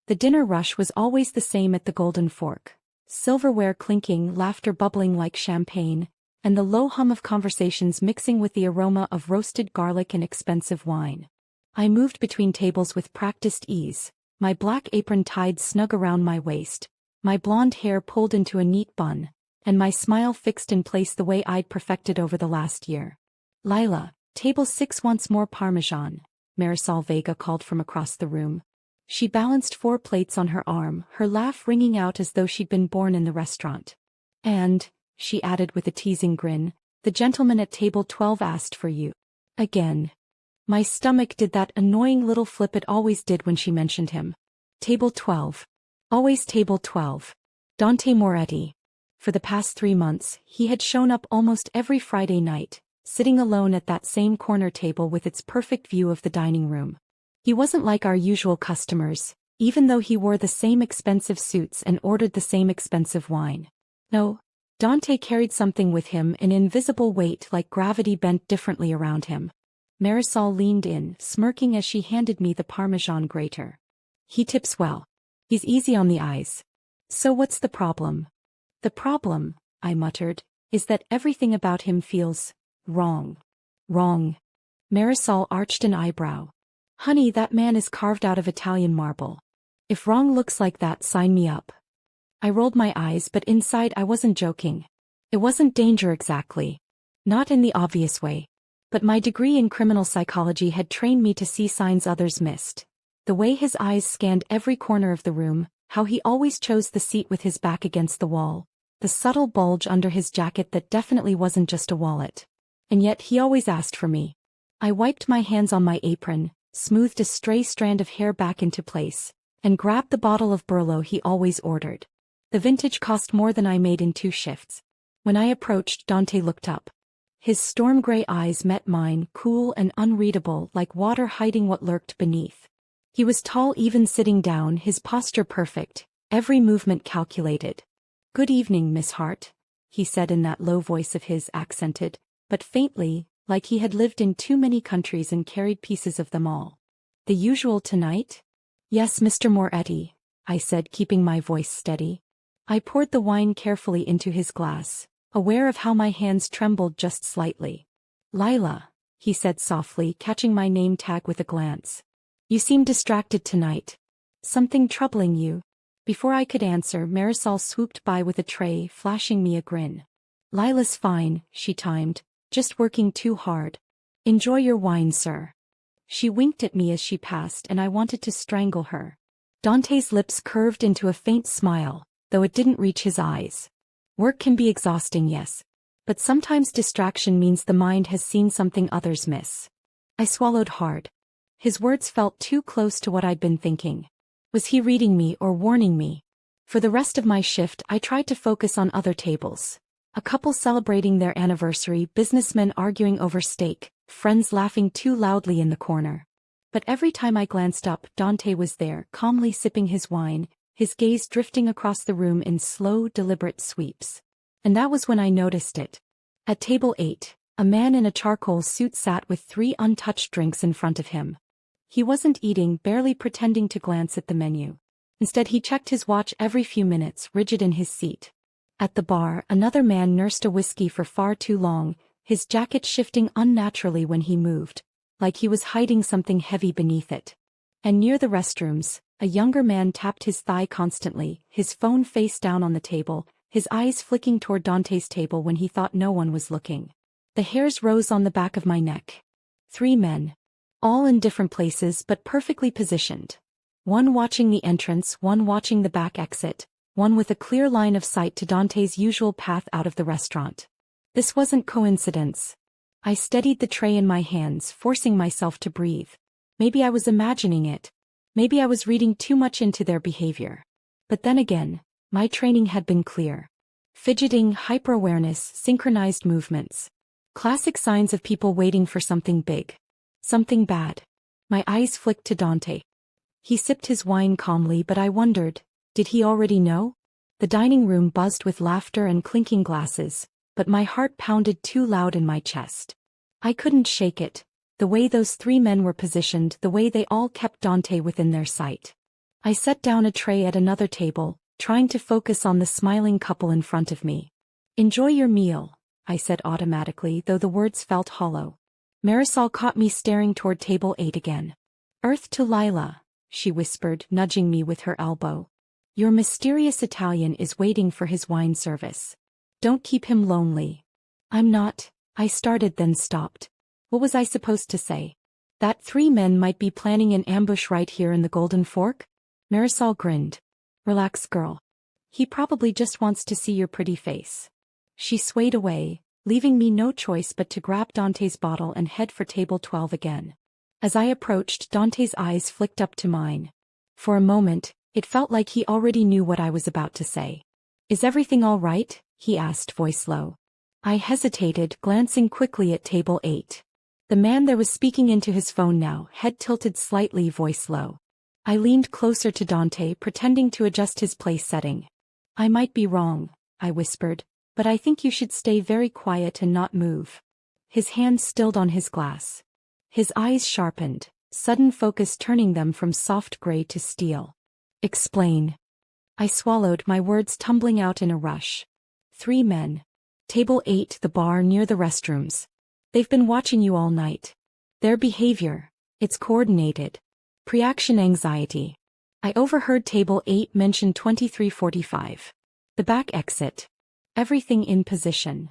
The dinner rush was always the same at the Golden Fork. Silverware clinking, laughter bubbling like champagne, and the low hum of conversations mixing with the aroma of roasted garlic and expensive wine. I moved between tables with practiced ease, my black apron tied snug around my waist, my blonde hair pulled into a neat bun, and my smile fixed in place the way I'd perfected over the last year. "Lila, table 6 wants more Parmesan," Marisol Vega called from across the room. She balanced 4 plates on her arm, her laugh ringing out as though she'd been born in the restaurant. "And," she added with a teasing grin, "the gentleman at table 12 asked for you." Again. My stomach did that annoying little flip it always did when she mentioned him. Table 12. Always table 12. Dante Moretti. For the past 3 months, he had shown up almost every Friday night, sitting alone at that same corner table with its perfect view of the dining room. He wasn't like our usual customers, even though he wore the same expensive suits and ordered the same expensive wine. No, Dante carried something with him, an invisible weight like gravity bent differently around him. Marisol leaned in, smirking as she handed me the Parmesan grater. "He tips well. He's easy on the eyes." "So what's the problem?" "The problem," I muttered, "is that everything about him feels wrong." "Wrong?" Marisol arched an eyebrow. "Honey, that man is carved out of Italian marble. If wrong looks like that, sign me up." I rolled my eyes, but inside I wasn't joking. It wasn't danger exactly. Not in the obvious way. But my degree in criminal psychology had trained me to see signs others missed. The way his eyes scanned every corner of the room, how he always chose the seat with his back against the wall, the subtle bulge under his jacket that definitely wasn't just a wallet. And yet he always asked for me. I wiped my hands on my apron, smoothed a stray strand of hair back into place, and grabbed the bottle of Burlo he always ordered. The vintage cost more than I made in 2 shifts. When I approached, Dante looked up. His storm-gray eyes met mine, cool and unreadable like water hiding what lurked beneath. He was tall even sitting down, his posture perfect, every movement calculated. "Good evening, Miss Hart," he said in that low voice of his, accented, but faintly, like he had lived in too many countries and carried pieces of them all. "The usual tonight?" "Yes, Mr. Moretti," I said, keeping my voice steady. I poured the wine carefully into his glass, aware of how my hands trembled just slightly. "Lila," he said softly, catching my name tag with a glance. "You seem distracted tonight. Something troubling you?" Before I could answer, Marisol swooped by with a tray, flashing me a grin. "Lila's fine," she timed, "just working too hard. Enjoy your wine, sir." She winked at me as she passed, and I wanted to strangle her. Dante's lips curved into a faint smile, though it didn't reach his eyes. Work can be exhausting, yes. But sometimes distraction means the mind has seen something others miss. I swallowed hard. His words felt too close to what I'd been thinking. Was he reading me or warning me? For the rest of my shift, I tried to focus on other tables. A couple celebrating their anniversary, businessmen arguing over steak, friends laughing too loudly in the corner. But every time I glanced up, Dante was there, calmly sipping his wine, his gaze drifting across the room in slow, deliberate sweeps. And that was when I noticed it. At table 8, a man in a charcoal suit sat with 3 untouched drinks in front of him. He wasn't eating, barely pretending to glance at the menu. Instead, he checked his watch every few minutes, rigid in his seat. At the bar, another man nursed a whiskey for far too long, his jacket shifting unnaturally when he moved, like he was hiding something heavy beneath it. And near the restrooms, a younger man tapped his thigh constantly, his phone face down on the table, his eyes flicking toward Dante's table when he thought no one was looking. The hairs rose on the back of my neck. 3 men. All in different places but perfectly positioned. One watching the entrance, one watching the back exit, one with a clear line of sight to Dante's usual path out of the restaurant. This wasn't coincidence. I steadied the tray in my hands, forcing myself to breathe. Maybe I was imagining it. Maybe I was reading too much into their behavior. But then again, my training had been clear. Fidgeting, hyper-awareness, synchronized movements. Classic signs of people waiting for something big. Something bad. My eyes flicked to Dante. He sipped his wine calmly, but I wondered, did he already know? The dining room buzzed with laughter and clinking glasses, but my heart pounded too loud in my chest. I couldn't shake it, the way those 3 men were positioned, the way they all kept Dante within their sight. I set down a tray at another table, trying to focus on the smiling couple in front of me. "Enjoy your meal," I said automatically, though the words felt hollow. Marisol caught me staring toward table 8 again. "Earth to Lila," she whispered, nudging me with her elbow. "Your mysterious Italian is waiting for his wine service. Don't keep him lonely." "I'm not," I started then stopped. What was I supposed to say? That 3 men might be planning an ambush right here in the Golden Fork? Marisol grinned. "Relax, girl. He probably just wants to see your pretty face." She swayed away, leaving me no choice but to grab Dante's bottle and head for table 12 again. As I approached, Dante's eyes flicked up to mine. For a moment, it felt like he already knew what I was about to say. "Is everything all right?" he asked, voice low. I hesitated, glancing quickly at table 8. The man there was speaking into his phone now, head tilted slightly, voice low. I leaned closer to Dante, pretending to adjust his place setting. "I might be wrong," I whispered, "but I think you should stay very quiet and not move." His hand stilled on his glass. His eyes sharpened, sudden focus turning them from soft gray to steel. "Explain." I swallowed, my words tumbling out in a rush. 3 men. Table 8, the bar near the restrooms. They've been watching you all night. Their behavior, it's coordinated. Pre-action anxiety. I overheard table 8 mention 2345. The back exit. Everything in position.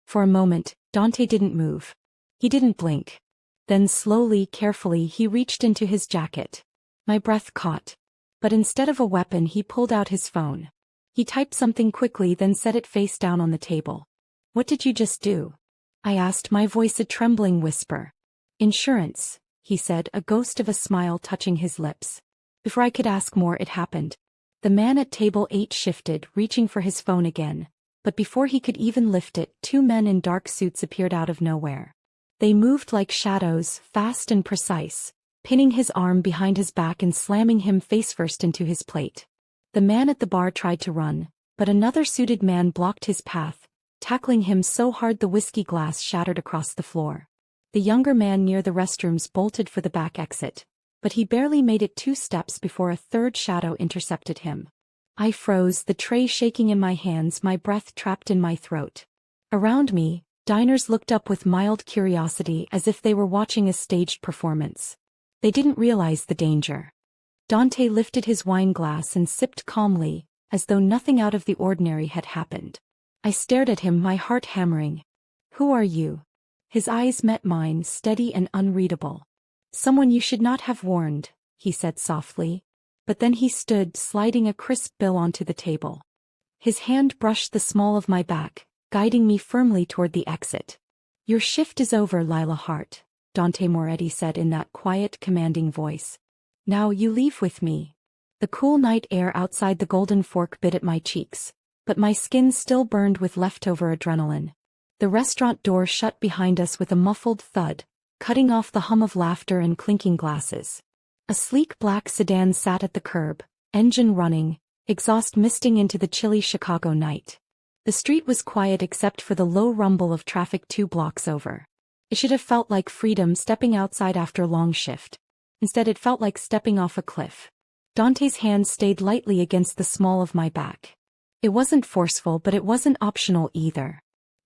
For a moment, Dante didn't move. He didn't blink. Then slowly, carefully, he reached into his jacket. My breath caught. But instead of a weapon, he pulled out his phone. He typed something quickly, then set it face down on the table. "What did you just do?" I asked, my voice a trembling whisper. "Insurance," he said, a ghost of a smile touching his lips. Before I could ask more, it happened. The man at table 8 shifted, reaching for his phone again. But before he could even lift it, 2 men in dark suits appeared out of nowhere. They moved like shadows, fast and precise, pinning his arm behind his back and slamming him face-first into his plate. The man at the bar tried to run, but another suited man blocked his path, tackling him so hard the whiskey glass shattered across the floor. The younger man near the restrooms bolted for the back exit, but he barely made it 2 steps before a third shadow intercepted him. I froze, the tray shaking in my hands, my breath trapped in my throat. Around me, diners looked up with mild curiosity, as if they were watching a staged performance. They didn't realize the danger. Dante lifted his wine glass and sipped calmly, as though nothing out of the ordinary had happened. I stared at him, my heart hammering. "Who are you?" His eyes met mine, steady and unreadable. "Someone you should not have warned," he said softly. But then he stood, sliding a crisp bill onto the table. His hand brushed the small of my back, guiding me firmly toward the exit. "Your shift is over, Lila Hart," Dante Moretti said in that quiet, commanding voice. "Now you leave with me." The cool night air outside the Golden Fork bit at my cheeks, but my skin still burned with leftover adrenaline. The restaurant door shut behind us with a muffled thud, cutting off the hum of laughter and clinking glasses. A sleek black sedan sat at the curb, engine running, exhaust misting into the chilly Chicago night. The street was quiet except for the low rumble of traffic 2 blocks over. It should have felt like freedom, stepping outside after a long shift. Instead, it felt like stepping off a cliff. Dante's hand stayed lightly against the small of my back. It wasn't forceful, but it wasn't optional either.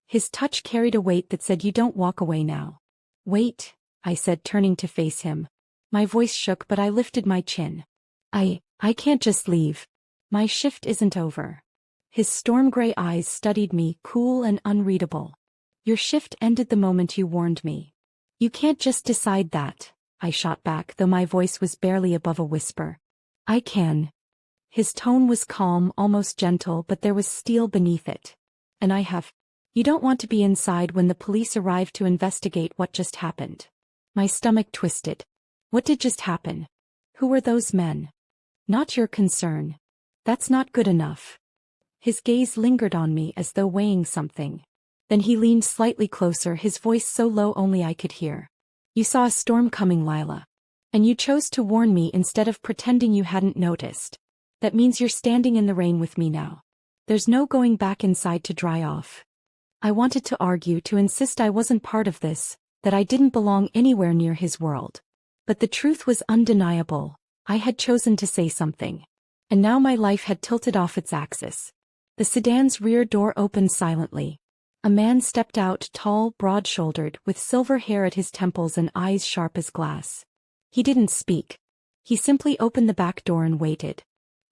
His touch carried a weight that said, "You don't walk away now." "Wait," I said, turning to face him. My voice shook, but I lifted my chin. I can't just leave. My shift isn't over." His storm-gray eyes studied me, cool and unreadable. "Your shift ended the moment you warned me." "You can't just decide that," I shot back, though my voice was barely above a whisper. "I can." His tone was calm, almost gentle, but there was steel beneath it. "And I have. You don't want to be inside when the police arrive to investigate what just happened." My stomach twisted. What did just happen? Who were those men? "Not your concern." "That's not good enough." His gaze lingered on me as though weighing something. Then he leaned slightly closer, his voice so low only I could hear. "You saw a storm coming, Lila. And you chose to warn me instead of pretending you hadn't noticed. That means you're standing in the rain with me now. There's no going back inside to dry off." I wanted to argue, to insist I wasn't part of this, that I didn't belong anywhere near his world. But the truth was undeniable. I had chosen to say something. And now my life had tilted off its axis. The sedan's rear door opened silently. A man stepped out, tall, broad-shouldered, with silver hair at his temples and eyes sharp as glass. He didn't speak. He simply opened the back door and waited.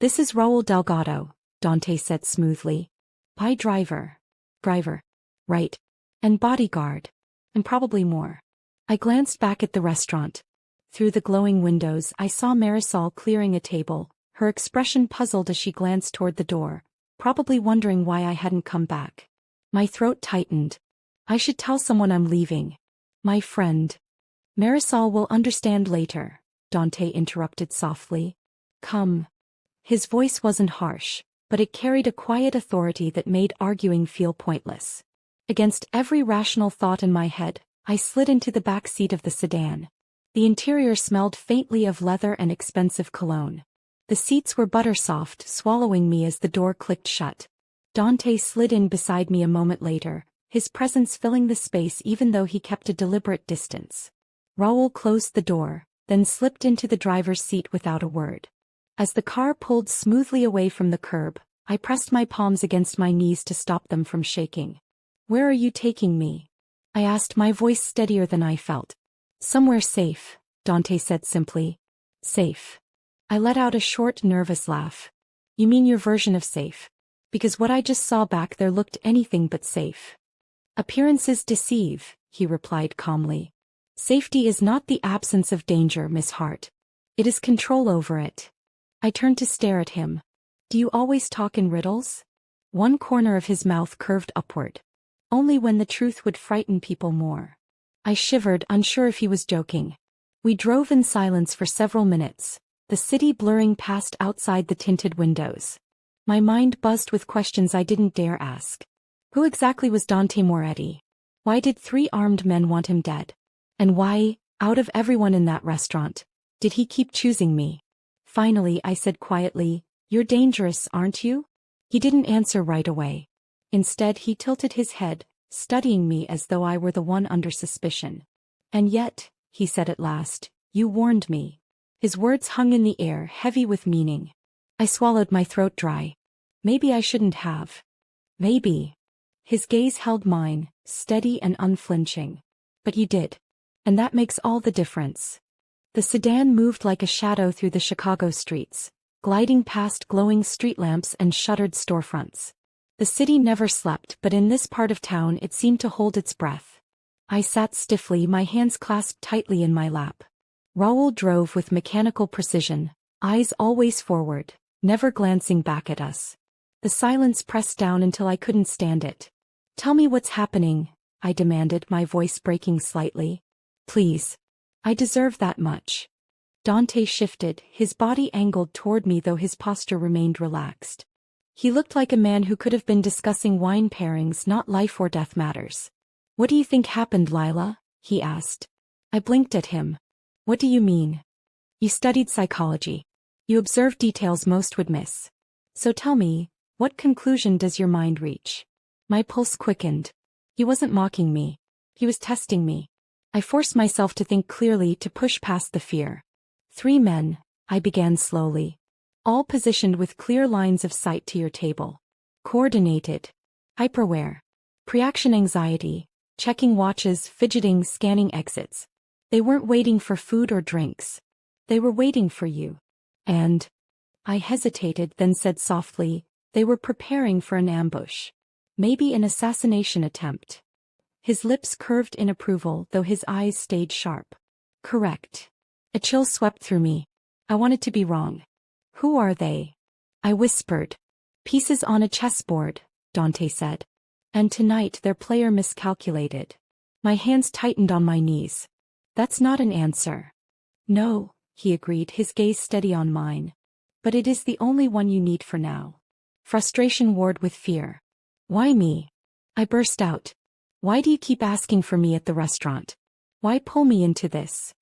"This is Raul Delgado," Dante said smoothly. "My driver." "Driver. Right. And bodyguard. And probably more." I glanced back at the restaurant. Through the glowing windows I saw Marisol clearing a table, her expression puzzled as she glanced toward the door, probably wondering why I hadn't come back. My throat tightened. "I should tell someone I'm leaving. My friend." "Marisol will understand later," Dante interrupted softly. "Come." His voice wasn't harsh, but it carried a quiet authority that made arguing feel pointless. Against every rational thought in my head, I slid into the back seat of the sedan. The interior smelled faintly of leather and expensive cologne. The seats were buttersoft, swallowing me as the door clicked shut. Dante slid in beside me a moment later, his presence filling the space even though he kept a deliberate distance. Raul closed the door, then slipped into the driver's seat without a word. As the car pulled smoothly away from the curb, I pressed my palms against my knees to stop them from shaking. "Where are you taking me?" I asked, my voice steadier than I felt. "Somewhere safe," Dante said simply. "Safe." I let out a short, nervous laugh. "You mean your version of safe? Because what I just saw back there looked anything but safe." "Appearances deceive," he replied calmly. "Safety is not the absence of danger, Miss Hart. It is control over it." I turned to stare at him. "Do you always talk in riddles?" One corner of his mouth curved upward. "Only when the truth would frighten people more." I shivered, unsure if he was joking. We drove in silence for several minutes, the city blurring past outside the tinted windows. My mind buzzed with questions I didn't dare ask. Who exactly was Dante Moretti? Why did 3 armed men want him dead? And why, out of everyone in that restaurant, did he keep choosing me? Finally I said quietly, "You're dangerous, aren't you?" He didn't answer right away. Instead he tilted his head, studying me as though I were the one under suspicion. "And yet," he said at last, "you warned me." His words hung in the air, heavy with meaning. I swallowed, my throat dry. Maybe I shouldn't have. Maybe. His gaze held mine, steady and unflinching. "But you did. And that makes all the difference." The sedan moved like a shadow through the Chicago streets, gliding past glowing street lamps and shuttered storefronts. The city never slept, but in this part of town it seemed to hold its breath. I sat stiffly, my hands clasped tightly in my lap. Raul drove with mechanical precision, eyes always forward, never glancing back at us. The silence pressed down until I couldn't stand it. "Tell me what's happening," I demanded, my voice breaking slightly. "Please. I deserve that much." Dante shifted, his body angled toward me though his posture remained relaxed. He looked like a man who could have been discussing wine pairings, not life or death matters. "What do you think happened, Lila?" he asked. I blinked at him. "What do you mean?" "You studied psychology. You observed details most would miss. So tell me, what conclusion does your mind reach?" My pulse quickened. He wasn't mocking me. He was testing me. I forced myself to think clearly, to push past the fear. 3 men, I began slowly. All positioned with clear lines of sight to your table. Coordinated. Hyperware. Pre-action anxiety. Checking watches, fidgeting, scanning exits. They weren't waiting for food or drinks. They were waiting for you. And I hesitated, then said softly, they were preparing for an ambush. Maybe an assassination attempt. His lips curved in approval, though his eyes stayed sharp. "Correct." A chill swept through me. I wanted to be wrong. "Who are they?" I whispered. "Pieces on a chessboard," Dante said. "And tonight their player miscalculated." My hands tightened on my knees. "That's not an answer." "No," he agreed, his gaze steady on mine. "But it is the only one you need for now." Frustration warred with fear. "Why me?" I burst out. "Why do you keep asking for me at the restaurant? Why pull me into this?"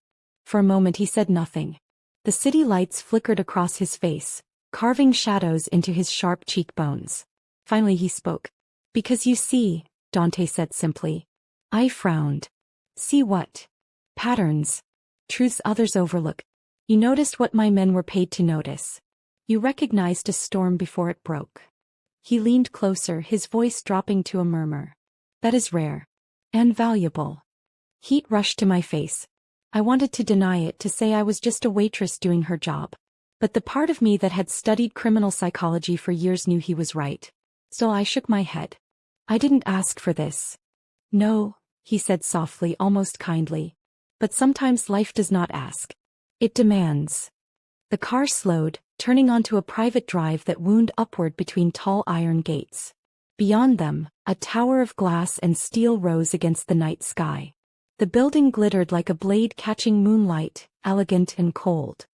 For a moment he said nothing. The city lights flickered across his face, carving shadows into his sharp cheekbones. Finally he spoke. "Because you see," Dante said simply. I frowned. "See what?" "Patterns. Truths others overlook. You noticed what my men were paid to notice. You recognized a storm before it broke. He leaned closer, his voice dropping to a murmur. That is rare. And valuable. Heat rushed to my face. I wanted to deny it, to say I was just a waitress doing her job. But the part of me that had studied criminal psychology for years knew he was right. So I shook my head. I didn't ask for this. No, he said softly, almost kindly. But sometimes life does not ask. It demands. The car slowed, turning onto a private drive that wound upward between tall iron gates. Beyond them, a tower of glass and steel rose against the night sky. The building glittered like a blade catching moonlight, elegant and cold.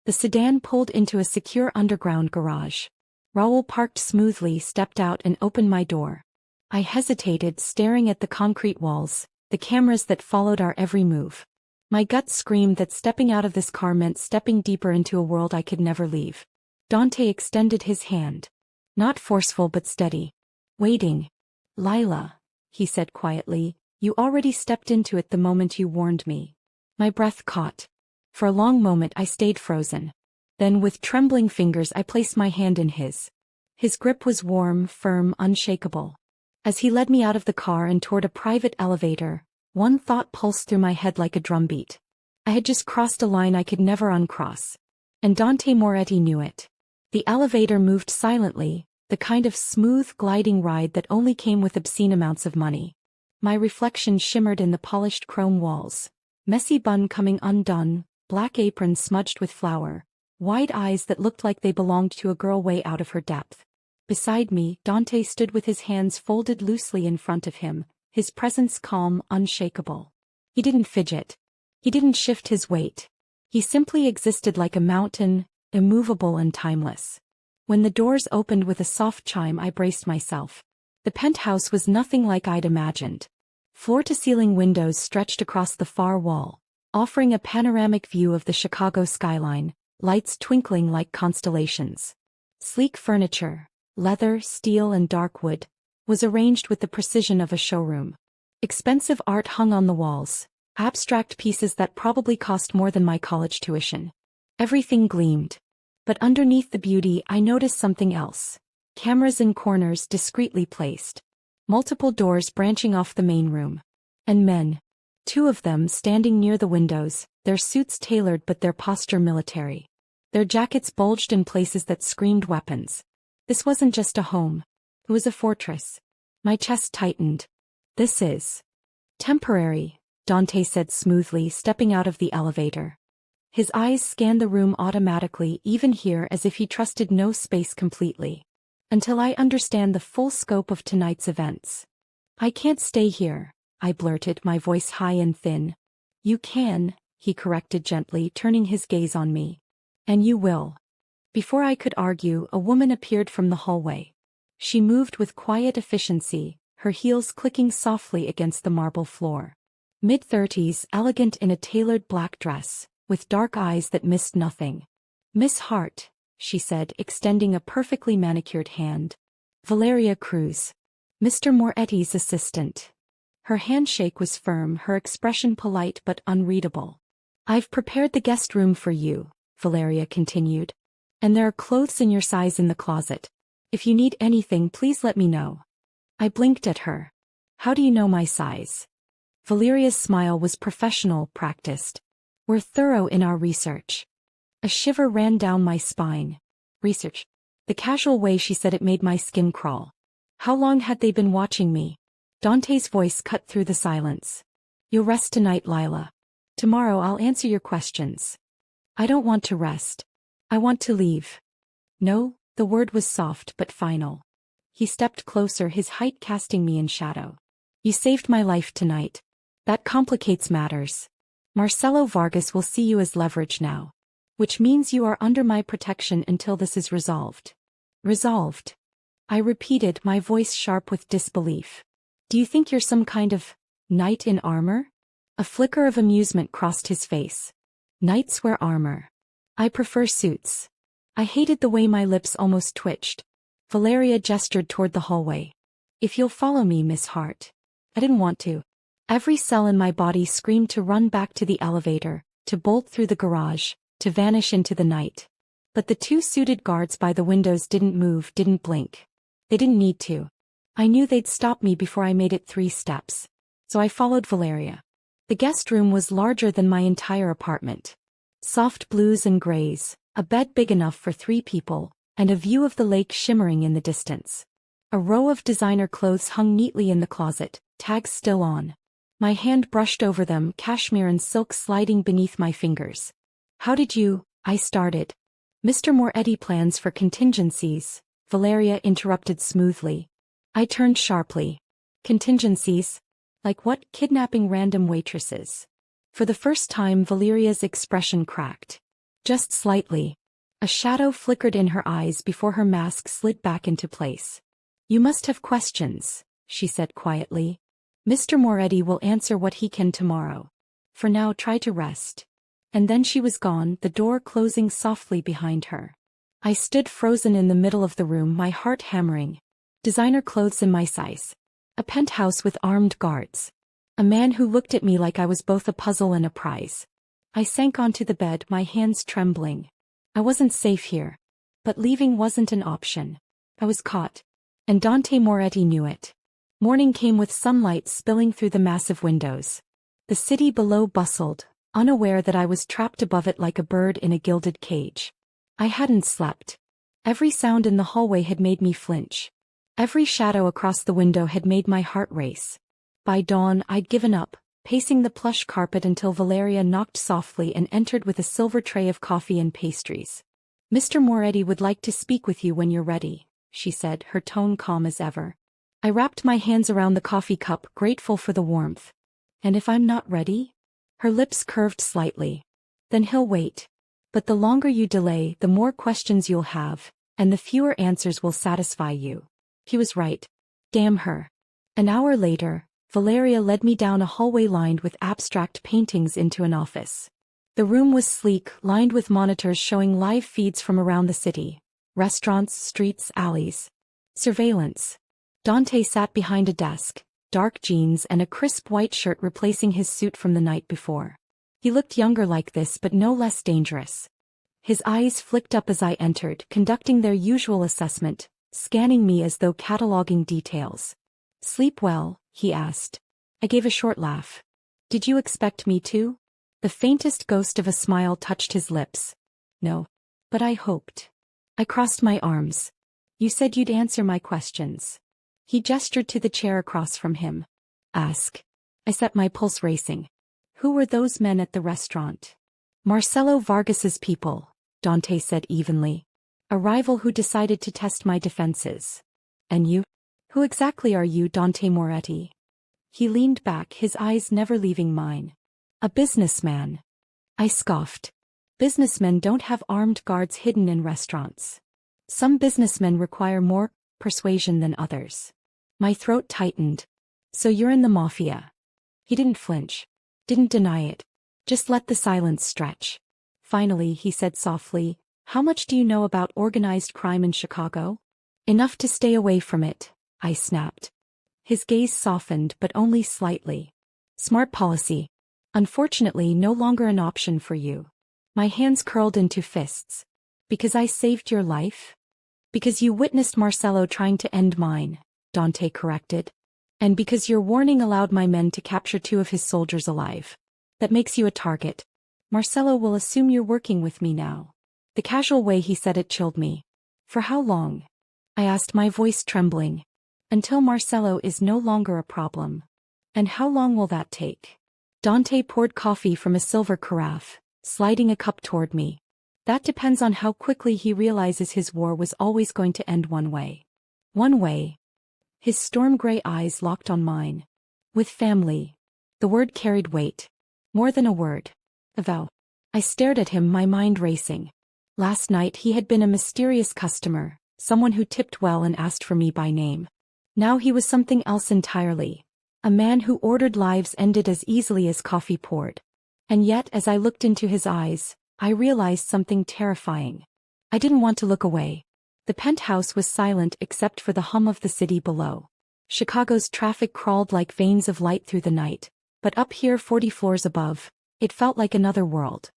The sedan pulled into a secure underground garage. Raoul parked smoothly, stepped out and opened my door. I hesitated, staring at the concrete walls, the cameras that followed our every move. My gut screamed that stepping out of this car meant stepping deeper into a world I could never leave. Dante extended his hand. Not forceful but steady. Waiting. Lila, he said quietly, you already stepped into it the moment you warned me. My breath caught. For a long moment I stayed frozen. Then with trembling fingers I placed my hand in his. His grip was warm, firm, unshakable. As he led me out of the car and toward a private elevator, one thought pulsed through my head like a drumbeat. I had just crossed a line I could never uncross. And Dante Moretti knew it. The elevator moved silently, the kind of smooth, gliding ride that only came with obscene amounts of money. My reflection shimmered in the polished chrome walls. Messy bun coming undone, black apron smudged with flour, wide eyes that looked like they belonged to a girl way out of her depth. Beside me, Dante stood with his hands folded loosely in front of him, his presence calm, unshakable. He didn't fidget. He didn't shift his weight. He simply existed like a mountain, immovable and timeless. When the doors opened with a soft chime, I braced myself. The penthouse was nothing like I'd imagined. Floor-to-ceiling windows stretched across the far wall, offering a panoramic view of the Chicago skyline, lights twinkling like constellations. Sleek furniture, leather, steel and dark wood, was arranged with the precision of a showroom. Expensive art hung on the walls, abstract pieces that probably cost more than my college tuition. Everything gleamed. But underneath the beauty I noticed something else. Cameras in corners discreetly placed. Multiple doors branching off the main room. And men. 2 of them standing near the windows, their suits tailored but their posture military. Their jackets bulged in places that screamed weapons. This wasn't just a home. It was a fortress. My chest tightened. This is temporary, Dante said smoothly, stepping out of the elevator. His eyes scanned the room automatically, even here, as if he trusted no space completely. Until I understand the full scope of tonight's events. I can't stay here, I blurted, my voice high and thin. You can, he corrected gently, turning his gaze on me. And you will. Before I could argue, a woman appeared from the hallway. She moved with quiet efficiency, her heels clicking softly against the marble floor. Mid-30s, elegant in a tailored black dress, with dark eyes that missed nothing. Miss Hart, she said, extending a perfectly manicured hand. Valeria Cruz. Mr. Moretti's assistant. Her handshake was firm, her expression polite but unreadable. I've prepared the guest room for you, Valeria continued. And there are clothes in your size in the closet. If you need anything, please let me know. I blinked at her. How do you know my size? Valeria's smile was professional, practiced. We're thorough in our research. A shiver ran down my spine. Research. The casual way she said it made my skin crawl. How long had they been watching me? Dante's voice cut through the silence. You'll rest tonight, Lila. Tomorrow I'll answer your questions. I don't want to rest. I want to leave. No, the word was soft but final. He stepped closer, his height casting me in shadow. You saved my life tonight. That complicates matters. Marcelo Vargas will see you as leverage now. Which means you are under my protection until this is resolved. Resolved. I repeated, my voice sharp with disbelief. Do you think you're some kind of knight in armor? A flicker of amusement crossed his face. Knights wear armor. I prefer suits. I hated the way my lips almost twitched. Valeria gestured toward the hallway. If you'll follow me, Miss Hart. I didn't want to. Every cell in my body screamed to run back to the elevator, to bolt through the garage, to vanish into the night. But the two suited guards by the windows didn't move, didn't blink. They didn't need to. I knew they'd stop me before I made it 3 steps. So I followed Valeria. The guest room was larger than my entire apartment. Soft blues and grays, a bed big enough for 3 people, and a view of the lake shimmering in the distance. A row of designer clothes hung neatly in the closet, tags still on. My hand brushed over them, cashmere and silk sliding beneath my fingers. "How did you?" I started. "Mr. Moretti plans for contingencies," Valeria interrupted smoothly. I turned sharply. "Contingencies? Like what? Kidnapping random waitresses?" For the first time Valeria's expression cracked. Just slightly. A shadow flickered in her eyes before her mask slid back into place. "You must have questions," she said quietly. "Mr. Moretti will answer what he can tomorrow. For now try to rest." And then she was gone, the door closing softly behind her. I stood frozen in the middle of the room, my heart hammering. Designer clothes in my size. A penthouse with armed guards. A man who looked at me like I was both a puzzle and a prize. I sank onto the bed, my hands trembling. I wasn't safe here. But leaving wasn't an option. I was caught. And Dante Moretti knew it. Morning came with sunlight spilling through the massive windows. The city below bustled, unaware that I was trapped above it like a bird in a gilded cage. I hadn't slept. Every sound in the hallway had made me flinch. Every shadow across the window had made my heart race. By dawn, I'd given up, pacing the plush carpet until Valeria knocked softly and entered with a silver tray of coffee and pastries. "Mr. Moretti would like to speak with you when you're ready," she said, her tone calm as ever. I wrapped my hands around the coffee cup, grateful for the warmth. "And if I'm not ready?" Her lips curved slightly. "Then he'll wait. But the longer you delay, the more questions you'll have, and the fewer answers will satisfy you." He was right. Damn her. An hour later, Valeria led me down a hallway lined with abstract paintings into an office. The room was sleek, lined with monitors showing live feeds from around the city. Restaurants, streets, alleys. Surveillance. Dante sat behind a desk, dark jeans and a crisp white shirt replacing his suit from the night before. He looked younger like this but no less dangerous. His eyes flicked up as I entered, conducting their usual assessment, scanning me as though cataloging details. "Sleep well?" he asked. I gave a short laugh. "Did you expect me to?" The faintest ghost of a smile touched his lips. "No. But I hoped." I crossed my arms. "You said you'd answer my questions." He gestured to the chair across from him. "Ask." I set my pulse racing. "Who were those men at the restaurant?" "Marcelo Vargas's people," Dante said evenly. "A rival who decided to test my defenses." "And you? Who exactly are you, Dante Moretti?" He leaned back, his eyes never leaving mine. "A businessman." I scoffed. "Businessmen don't have armed guards hidden in restaurants. Some businessmen require more persuasion than others." My throat tightened. "So you're in the mafia?" He didn't flinch. Didn't deny it. Just let the silence stretch. Finally, he said softly, "How much do you know about organized crime in Chicago?" "Enough to stay away from it," I snapped. His gaze softened, but only slightly. "Smart policy. Unfortunately, no longer an option for you." My hands curled into fists. "Because I saved your life?" "Because you witnessed Marcelo trying to end mine," Dante corrected. "And because your warning allowed my men to capture 2 of his soldiers alive. That makes you a target. Marcelo will assume you're working with me now." The casual way he said it chilled me. "For how long?" I asked, my voice trembling. "Until Marcelo is no longer a problem." "And how long will that take?" Dante poured coffee from a silver carafe, sliding a cup toward me. "That depends on how quickly he realizes his war was always going to end one way." "One way?" His storm-gray eyes locked on mine. "With family." The word carried weight. More than a word. A vow. I stared at him, my mind racing. Last night he had been a mysterious customer, someone who tipped well and asked for me by name. Now he was something else entirely. A man who ordered lives ended as easily as coffee poured. And yet, as I looked into his eyes, I realized something terrifying. I didn't want to look away. The penthouse was silent except for the hum of the city below. Chicago's traffic crawled like veins of light through the night, but up here 40 floors above, it felt like another world.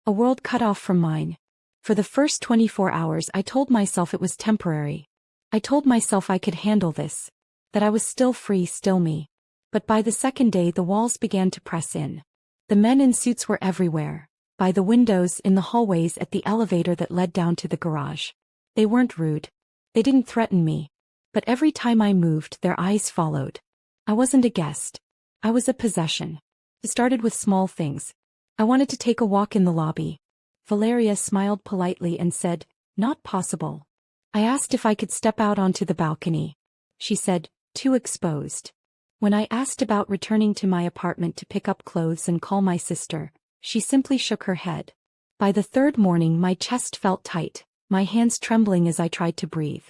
A world cut off from mine. For the first 24 hours I told myself it was temporary. I told myself I could handle this. That I was still free, still me. But by the second day the walls began to press in. The men in suits were everywhere. By the windows, in the hallways, at the elevator that led down to the garage. They weren't rude. They didn't threaten me. But every time I moved, their eyes followed. I wasn't a guest. I was a possession. It started with small things. I wanted to take a walk in the lobby. Valeria smiled politely and said, "Not possible." I asked if I could step out onto the balcony. She said, "Too exposed." When I asked about returning to my apartment to pick up clothes and call my sister, she simply shook her head. By the third morning my chest felt tight, my hands trembling as I tried to breathe.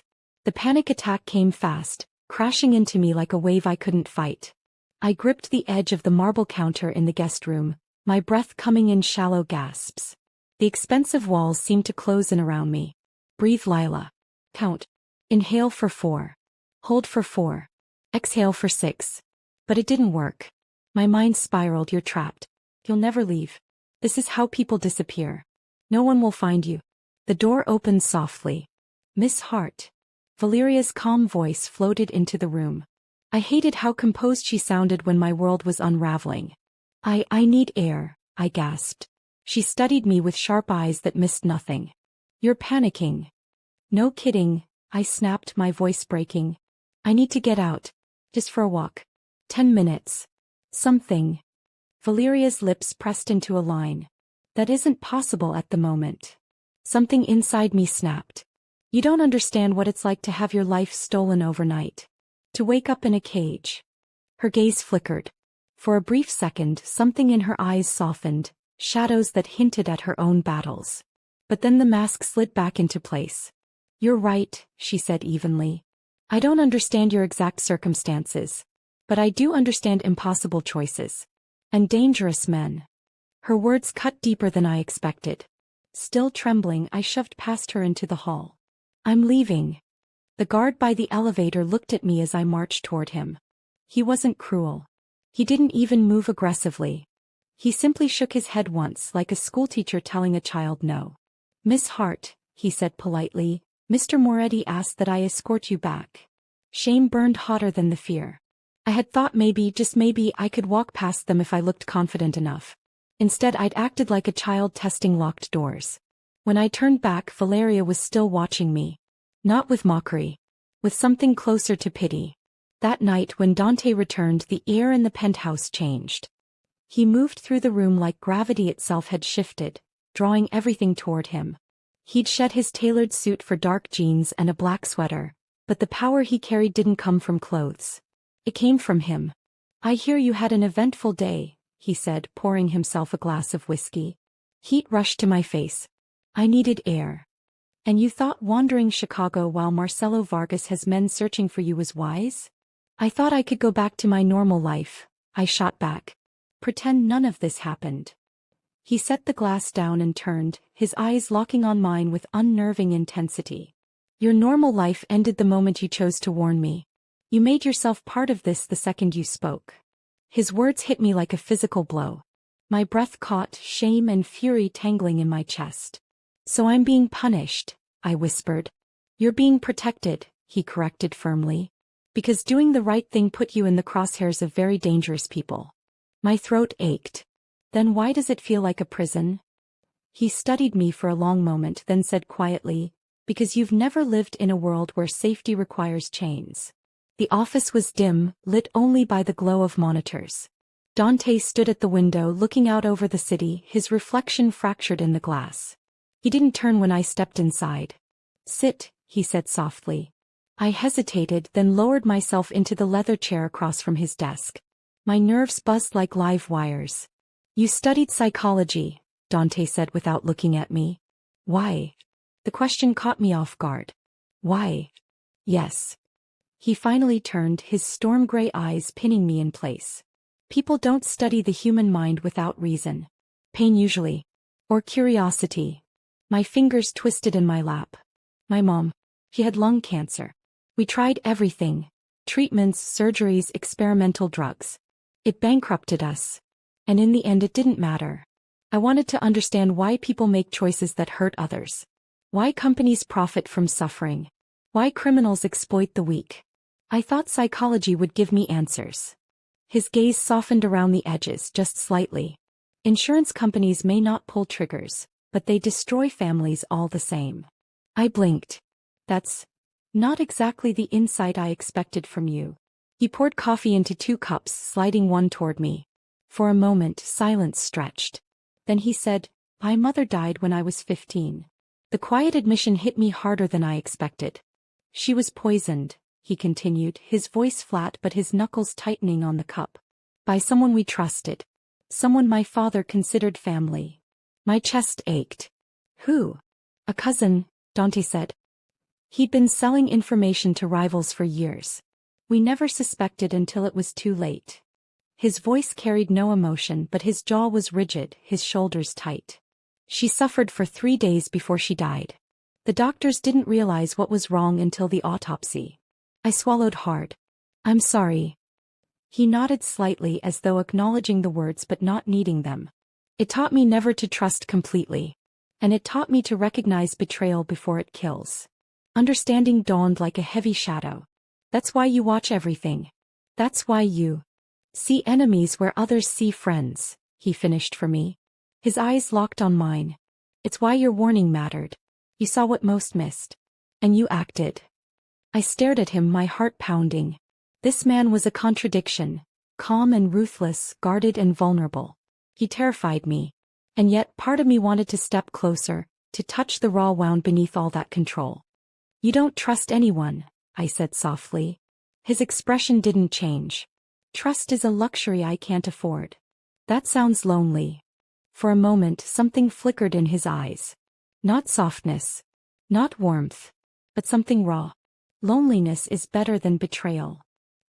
The panic attack came fast, crashing into me like a wave I couldn't fight. I gripped the edge of the marble counter in the guest room, my breath coming in shallow gasps. The expensive walls seemed to close in around me. Breathe, Lila. Count. Inhale for 4. Hold for 4. Exhale for 6. But it didn't work. My mind spiraled. You're trapped. You'll never leave. This is how people disappear. No one will find you. The door opened softly. "Miss Hart." Valeria's calm voice floated into the room. I hated how composed she sounded when my world was unraveling. I need air," I gasped. She studied me with sharp eyes that missed nothing. "You're panicking." "No kidding," I snapped, my voice breaking. "I need to get out. Just for a walk. 10 minutes. Something." Valeria's lips pressed into a line. "That isn't possible at the moment." Something inside me snapped. "You don't understand what it's like to have your life stolen overnight. To wake up in a cage." Her gaze flickered. For a brief second, something in her eyes softened, shadows that hinted at her own battles. But then the mask slid back into place. "You're right," she said evenly. "I don't understand your exact circumstances. But I do understand impossible choices. And dangerous men." Her words cut deeper than I expected. Still trembling, I shoved past her into the hall. "I'm leaving." The guard by the elevator looked at me as I marched toward him. He wasn't cruel. He didn't even move aggressively. He simply shook his head once, like a schoolteacher telling a child no. "Miss Hart," he said politely, "Mr. Moretti asked that I escort you back." Shame burned hotter than the fear. I had thought maybe, just maybe, I could walk past them if I looked confident enough. Instead, I'd acted like a child testing locked doors. When I turned back, Valeria was still watching me. Not with mockery. With something closer to pity. That night when Dante returned, the air in the penthouse changed. He moved through the room like gravity itself had shifted, drawing everything toward him. He'd shed his tailored suit for dark jeans and a black sweater, but the power he carried didn't come from clothes. It came from him. "I hear you had an eventful day," he said, pouring himself a glass of whiskey. Heat rushed to my face. I needed air. "And you thought wandering Chicago while Marcelo Vargas has men searching for you was wise?" "I thought I could go back to my normal life," I shot back. "Pretend none of this happened." He set the glass down and turned, his eyes locking on mine with unnerving intensity. "Your normal life ended the moment you chose to warn me. You made yourself part of this the second you spoke." His words hit me like a physical blow. My breath caught, shame and fury tangling in my chest. "So I'm being punished," I whispered. "You're being protected," he corrected firmly. "Because doing the right thing put you in the crosshairs of very dangerous people." My throat ached. "Then why does it feel like a prison?" He studied me for a long moment, then said quietly, "Because you've never lived in a world where safety requires chains." The office was dim, lit only by the glow of monitors. Dante stood at the window looking out over the city, his reflection fractured in the glass. He didn't turn when I stepped inside. "Sit," he said softly. I hesitated, then lowered myself into the leather chair across from his desk. My nerves buzzed like live wires. "You studied psychology," Dante said without looking at me. "Why?" The question caught me off guard. "Why?" "Yes." He finally turned, his storm gray eyes pinning me in place. "People don't study the human mind without reason. Pain usually. Or curiosity." My fingers twisted in my lap. "My mom. She had lung cancer. We tried everything. Treatments, surgeries, experimental drugs. It bankrupted us. And in the end it didn't matter. I wanted to understand why people make choices that hurt others. Why companies profit from suffering. Why criminals exploit the weak. I thought psychology would give me answers. His gaze softened around the edges just slightly. Insurance companies may not pull triggers, but they destroy families all the same. I blinked. That's not exactly the insight I expected from you. He poured coffee into 2 cups, sliding one toward me. For a moment, silence stretched. Then he said, "My mother died when I was 15. The quiet admission hit me harder than I expected. She was poisoned," he continued, his voice flat but his knuckles tightening on the cup. "By someone we trusted. Someone my father considered family." My chest ached. "Who?" "A cousin," Dante said. "He'd been selling information to rivals for years. We never suspected until it was too late." His voice carried no emotion, but his jaw was rigid, his shoulders tight. "She suffered for 3 days before she died. The doctors didn't realize what was wrong until the autopsy." I swallowed hard. "I'm sorry." He nodded slightly as though acknowledging the words but not needing them. "It taught me never to trust completely. And it taught me to recognize betrayal before it kills." Understanding dawned like a heavy shadow. "That's why you watch everything. That's why you see enemies where others see friends," he finished for me. His eyes locked on mine. "It's why your warning mattered. You saw what most missed. And you acted." I stared at him, my heart pounding. This man was a contradiction. Calm and ruthless, guarded and vulnerable. He terrified me. And yet part of me wanted to step closer, to touch the raw wound beneath all that control. "You don't trust anyone," I said softly. His expression didn't change. "Trust is a luxury I can't afford." "That sounds lonely." For a moment something flickered in his eyes. Not softness. Not warmth. But something raw. "Loneliness is better than betrayal."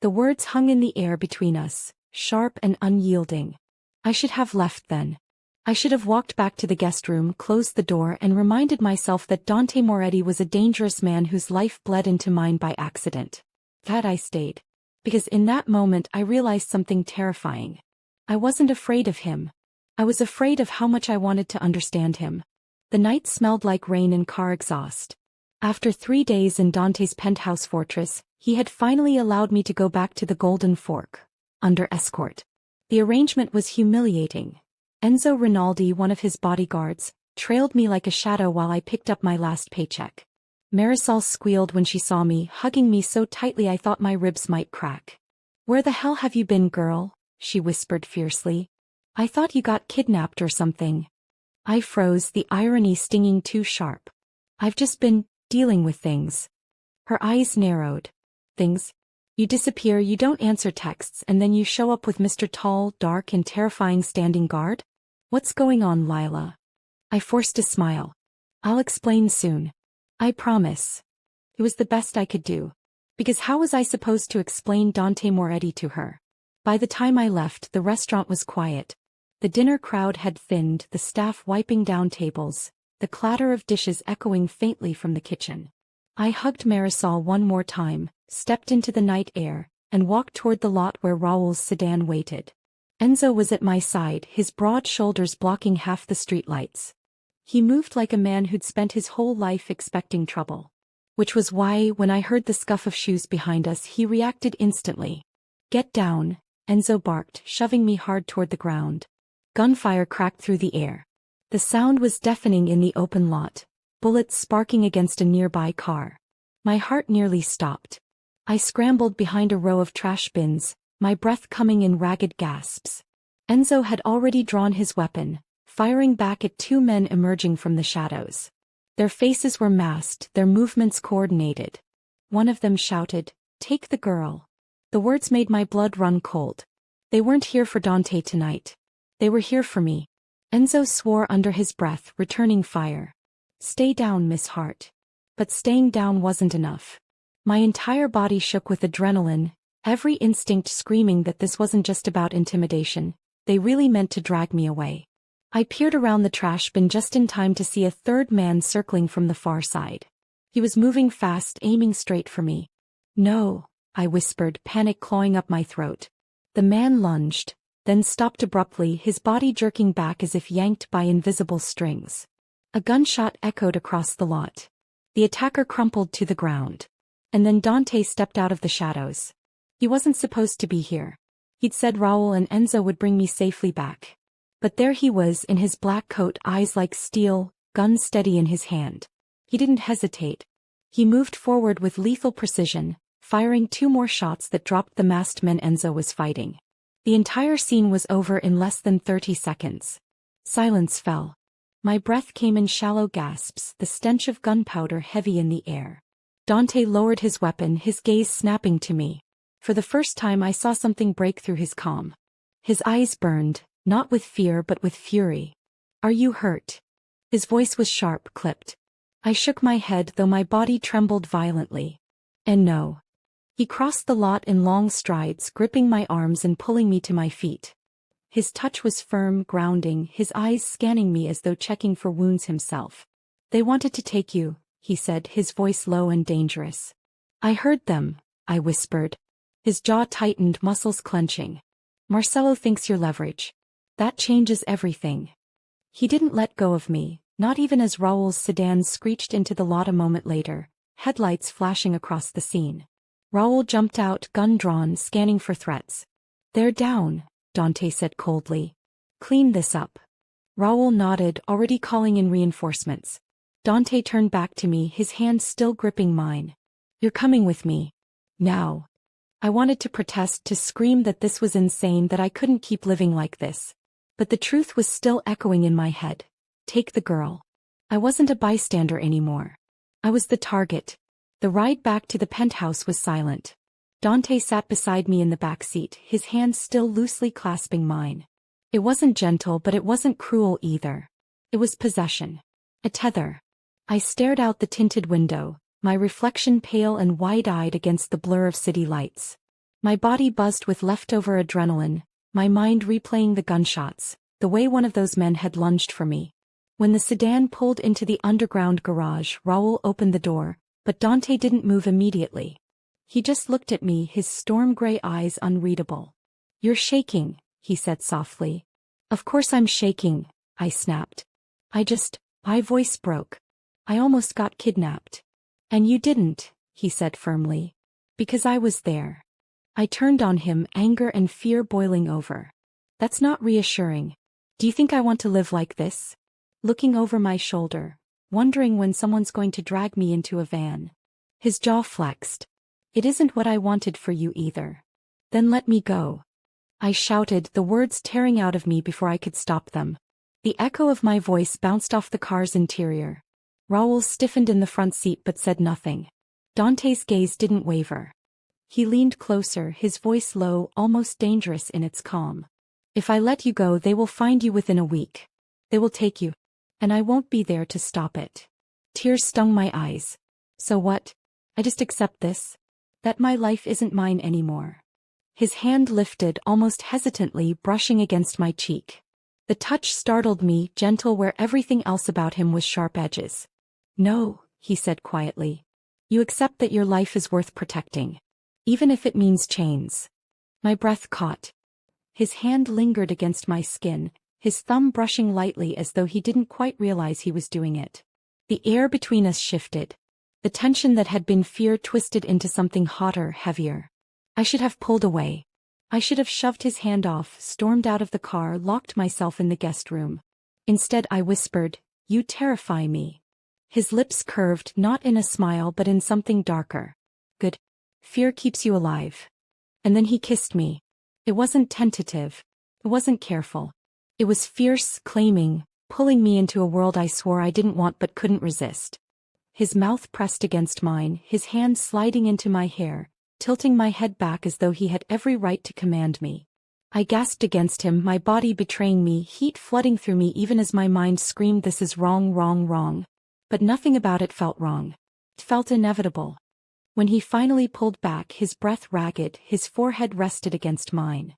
The words hung in the air between us, sharp and unyielding. I should have left then. I should have walked back to the guest room, closed the door and reminded myself that Dante Moretti was a dangerous man whose life bled into mine by accident. That I stayed. Because in that moment I realized something terrifying. I wasn't afraid of him. I was afraid of how much I wanted to understand him. The night smelled like rain and car exhaust. After 3 days in Dante's penthouse fortress, he had finally allowed me to go back to the Golden Fork. Under escort. The arrangement was humiliating. Enzo Rinaldi, one of his bodyguards, trailed me like a shadow while I picked up my last paycheck. Marisol squealed when she saw me, hugging me so tightly I thought my ribs might crack. "Where the hell have you been, girl?" she whispered fiercely. "I thought you got kidnapped or something." I froze, the irony stinging too sharp. "I've just been dealing with things." Her eyes narrowed. "Things? You disappear, you don't answer texts, and then you show up with Mr. Tall, dark and terrifying standing guard? What's going on, Lila?" I forced a smile. "I'll explain soon. I promise." It was the best I could do. Because how was I supposed to explain Dante Moretti to her? By the time I left, the restaurant was quiet. The dinner crowd had thinned, the staff wiping down tables, the clatter of dishes echoing faintly from the kitchen. I hugged Marisol one more time, stepped into the night air, and walked toward the lot where Raoul's sedan waited. Enzo was at my side, his broad shoulders blocking half the streetlights. He moved like a man who'd spent his whole life expecting trouble. Which was why, when I heard the scuff of shoes behind us, he reacted instantly. "Get down," Enzo barked, shoving me hard toward the ground. Gunfire cracked through the air. The sound was deafening in the open lot, bullets sparking against a nearby car. My heart nearly stopped. I scrambled behind a row of trash bins, my breath coming in ragged gasps. Enzo had already drawn his weapon, firing back at 2 men emerging from the shadows. Their faces were masked, their movements coordinated. One of them shouted, "Take the girl." The words made my blood run cold. They weren't here for Dante tonight. They were here for me. Enzo swore under his breath, returning fire. "Stay down, Miss Hart." But staying down wasn't enough. My entire body shook with adrenaline, every instinct screaming that this wasn't just about intimidation. They really meant to drag me away. I peered around the trash bin just in time to see a 3rd man circling from the far side. He was moving fast, aiming straight for me. "No," I whispered, panic clawing up my throat. The man lunged. then stopped abruptly, his body jerking back as if yanked by invisible strings. A gunshot echoed across the lot. The attacker crumpled to the ground. And then Dante stepped out of the shadows. He wasn't supposed to be here. He'd said Raul and Enzo would bring me safely back. But there he was in his black coat, eyes like steel, gun steady in his hand. He didn't hesitate. He moved forward with lethal precision, firing 2 more shots that dropped the masked men Enzo was fighting. The entire scene was over in less than 30 seconds. Silence fell. My breath came in shallow gasps, the stench of gunpowder heavy in the air. Dante lowered his weapon, his gaze snapping to me. For the first time I saw something break through his calm. His eyes burned, not with fear but with fury. "Are you hurt?" His voice was sharp, clipped. I shook my head, though my body trembled violently. "And no." He crossed the lot in long strides, gripping my arms and pulling me to my feet. His touch was firm, grounding, his eyes scanning me as though checking for wounds himself. "They wanted to take you," he said, his voice low and dangerous. "I heard them," I whispered. His jaw tightened, muscles clenching. "Marcelo thinks you're leverage. That changes everything." He didn't let go of me, not even as Raul's sedan screeched into the lot a moment later, headlights flashing across the scene. Raul jumped out, gun drawn, scanning for threats. "They're down," Dante said coldly. "Clean this up." Raul nodded, already calling in reinforcements. Dante turned back to me, his hand still gripping mine. "You're coming with me. Now." I wanted to protest, to scream that this was insane, that I couldn't keep living like this. But the truth was still echoing in my head. Take the girl. I wasn't a bystander anymore. I was the target. The ride back to the penthouse was silent. Dante sat beside me in the back seat, his hands still loosely clasping mine. It wasn't gentle, but it wasn't cruel either. It was possession. A tether. I stared out the tinted window, my reflection pale and wide-eyed against the blur of city lights. My body buzzed with leftover adrenaline, my mind replaying the gunshots, the way one of those men had lunged for me. When the sedan pulled into the underground garage, Raul opened the door, but Dante didn't move immediately. He just looked at me, his storm-gray eyes unreadable. "You're shaking," he said softly. "Of course I'm shaking," I snapped. My voice broke. "I almost got kidnapped." "And you didn't," he said firmly. "Because I was there." I turned on him, anger and fear boiling over. "That's not reassuring. Do you think I want to live like this? Looking over my shoulder, wondering when someone's going to drag me into a van." His jaw flexed. "It isn't what I wanted for you either." "Then let me go," I shouted, the words tearing out of me before I could stop them. The echo of my voice bounced off the car's interior. Raul stiffened in the front seat but said nothing. Dante's gaze didn't waver. He leaned closer, his voice low, almost dangerous in its calm. "If I let you go, they will find you within a week. They will take you. And I won't be there to stop it." Tears stung my eyes. "So what? I just accept this? That my life isn't mine anymore?" His hand lifted, almost hesitantly, brushing against my cheek. The touch startled me, gentle where everything else about him was sharp edges. "No," he said quietly. "You accept that your life is worth protecting. Even if it means chains." My breath caught. His hand lingered against my skin, his thumb brushing lightly as though he didn't quite realize he was doing it. The air between us shifted. The tension that had been fear twisted into something hotter, heavier. I should have pulled away. I should have shoved his hand off, stormed out of the car, locked myself in the guest room. Instead I whispered, "You terrify me." His lips curved, not in a smile but in something darker. "Good. Fear keeps you alive." And then he kissed me. It wasn't tentative. It wasn't careful. It was fierce, claiming, pulling me into a world I swore I didn't want but couldn't resist. His mouth pressed against mine, his hand sliding into my hair, tilting my head back as though he had every right to command me. I gasped against him, my body betraying me, heat flooding through me even as my mind screamed, "This is wrong, wrong, wrong." But nothing about it felt wrong. It felt inevitable. When he finally pulled back, his breath ragged, his forehead rested against mine.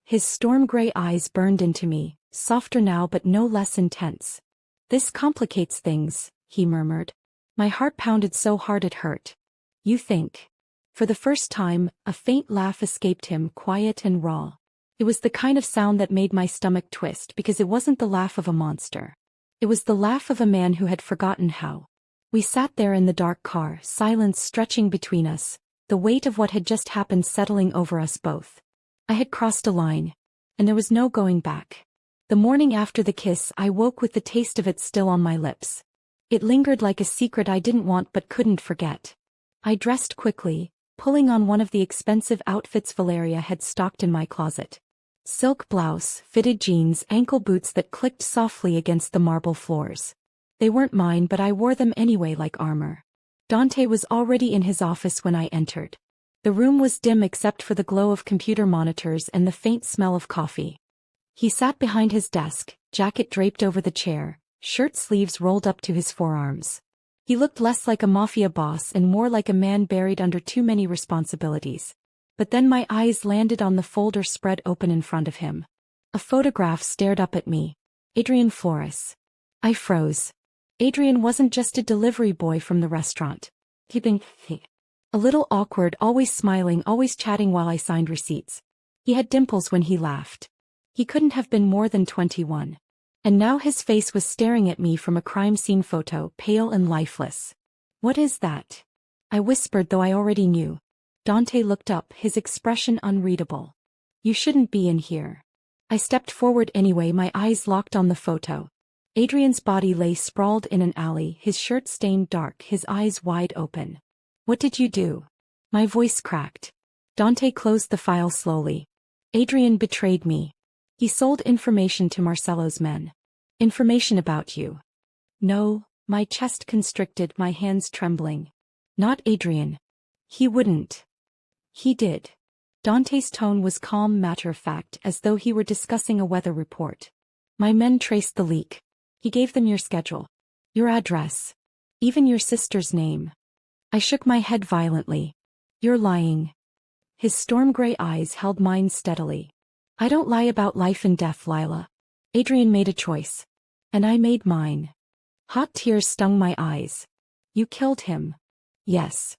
His storm-gray eyes burned into me, softer now but no less intense. "This complicates things," he murmured. My heart pounded so hard it hurt. "You think?" For the first time, a faint laugh escaped him, quiet and raw. It was the kind of sound that made my stomach twist because it wasn't the laugh of a monster. It was the laugh of a man who had forgotten how. We sat there in the dark car, silence stretching between us, the weight of what had just happened settling over us both. I had crossed a line, and there was no going back. The morning after the kiss, I woke with the taste of it still on my lips. It lingered like a secret I didn't want but couldn't forget. I dressed quickly, pulling on one of the expensive outfits Valeria had stocked in my closet. Silk blouse, fitted jeans, ankle boots that clicked softly against the marble floors. They weren't mine, but I wore them anyway like armor. Dante was already in his office when I entered. The room was dim except for the glow of computer monitors and the faint smell of coffee. He sat behind his desk, jacket draped over the chair, shirt sleeves rolled up to his forearms. He looked less like a mafia boss and more like a man buried under too many responsibilities. But then my eyes landed on the folder spread open in front of him. A photograph stared up at me. Adrian Flores. I froze. Adrian wasn't just a delivery boy from the restaurant. He'd been a little awkward, always smiling, always chatting while I signed receipts. He had dimples when he laughed. He couldn't have been more than 21. And now his face was staring at me from a crime scene photo, pale and lifeless. "What is that?" I whispered, though I already knew. Dante looked up, his expression unreadable. "You shouldn't be in here." I stepped forward anyway, my eyes locked on the photo. Adrian's body lay sprawled in an alley, his shirt stained dark, his eyes wide open. "What did you do?" My voice cracked. Dante closed the file slowly. "Adrian betrayed me. He sold information to Marcelo's men." "Information about you?" "No," my chest constricted, my hands trembling. "Not Adrian. He wouldn't." "He did." Dante's tone was calm, matter-of-fact, as though he were discussing a weather report. "My men traced the leak. He gave them your schedule, your address, even your sister's name." I shook my head violently. "You're lying." His storm-gray eyes held mine steadily. "I don't lie about life and death, Lila. Adrian made a choice. And I made mine." Hot tears stung my eyes. "You killed him." "Yes."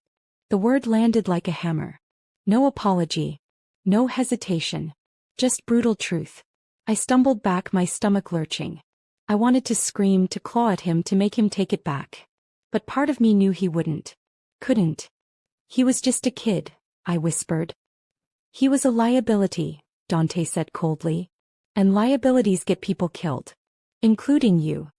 The word landed like a hammer. No apology. No hesitation. Just brutal truth. I stumbled back, my stomach lurching. I wanted to scream, to claw at him, to make him take it back. But part of me knew he wouldn't. Couldn't. "He was just a kid," I whispered. "He was a liability," Dante said coldly. "And liabilities get people killed. Including you."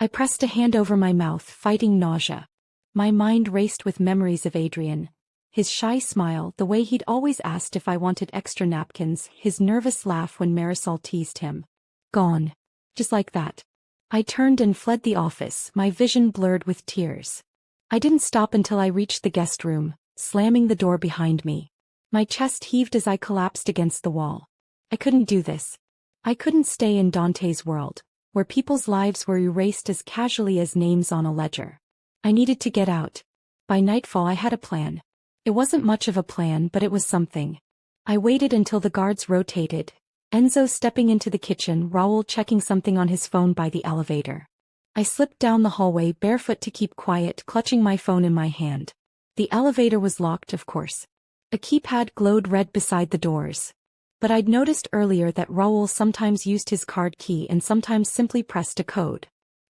I pressed a hand over my mouth, fighting nausea. My mind raced with memories of Adrian. His shy smile, the way he'd always asked if I wanted extra napkins, his nervous laugh when Marisol teased him. Gone. Just like that. I turned and fled the office, my vision blurred with tears. I didn't stop until I reached the guest room, slamming the door behind me. My chest heaved as I collapsed against the wall. I couldn't do this. I couldn't stay in Dante's world, where people's lives were erased as casually as names on a ledger. I needed to get out. By nightfall I had a plan. It wasn't much of a plan, but it was something. I waited until the guards rotated, Enzo stepping into the kitchen, Raoul checking something on his phone by the elevator. I slipped down the hallway barefoot to keep quiet, clutching my phone in my hand. The elevator was locked, of course. A keypad glowed red beside the doors. But I'd noticed earlier that Raoul sometimes used his card key and sometimes simply pressed a code.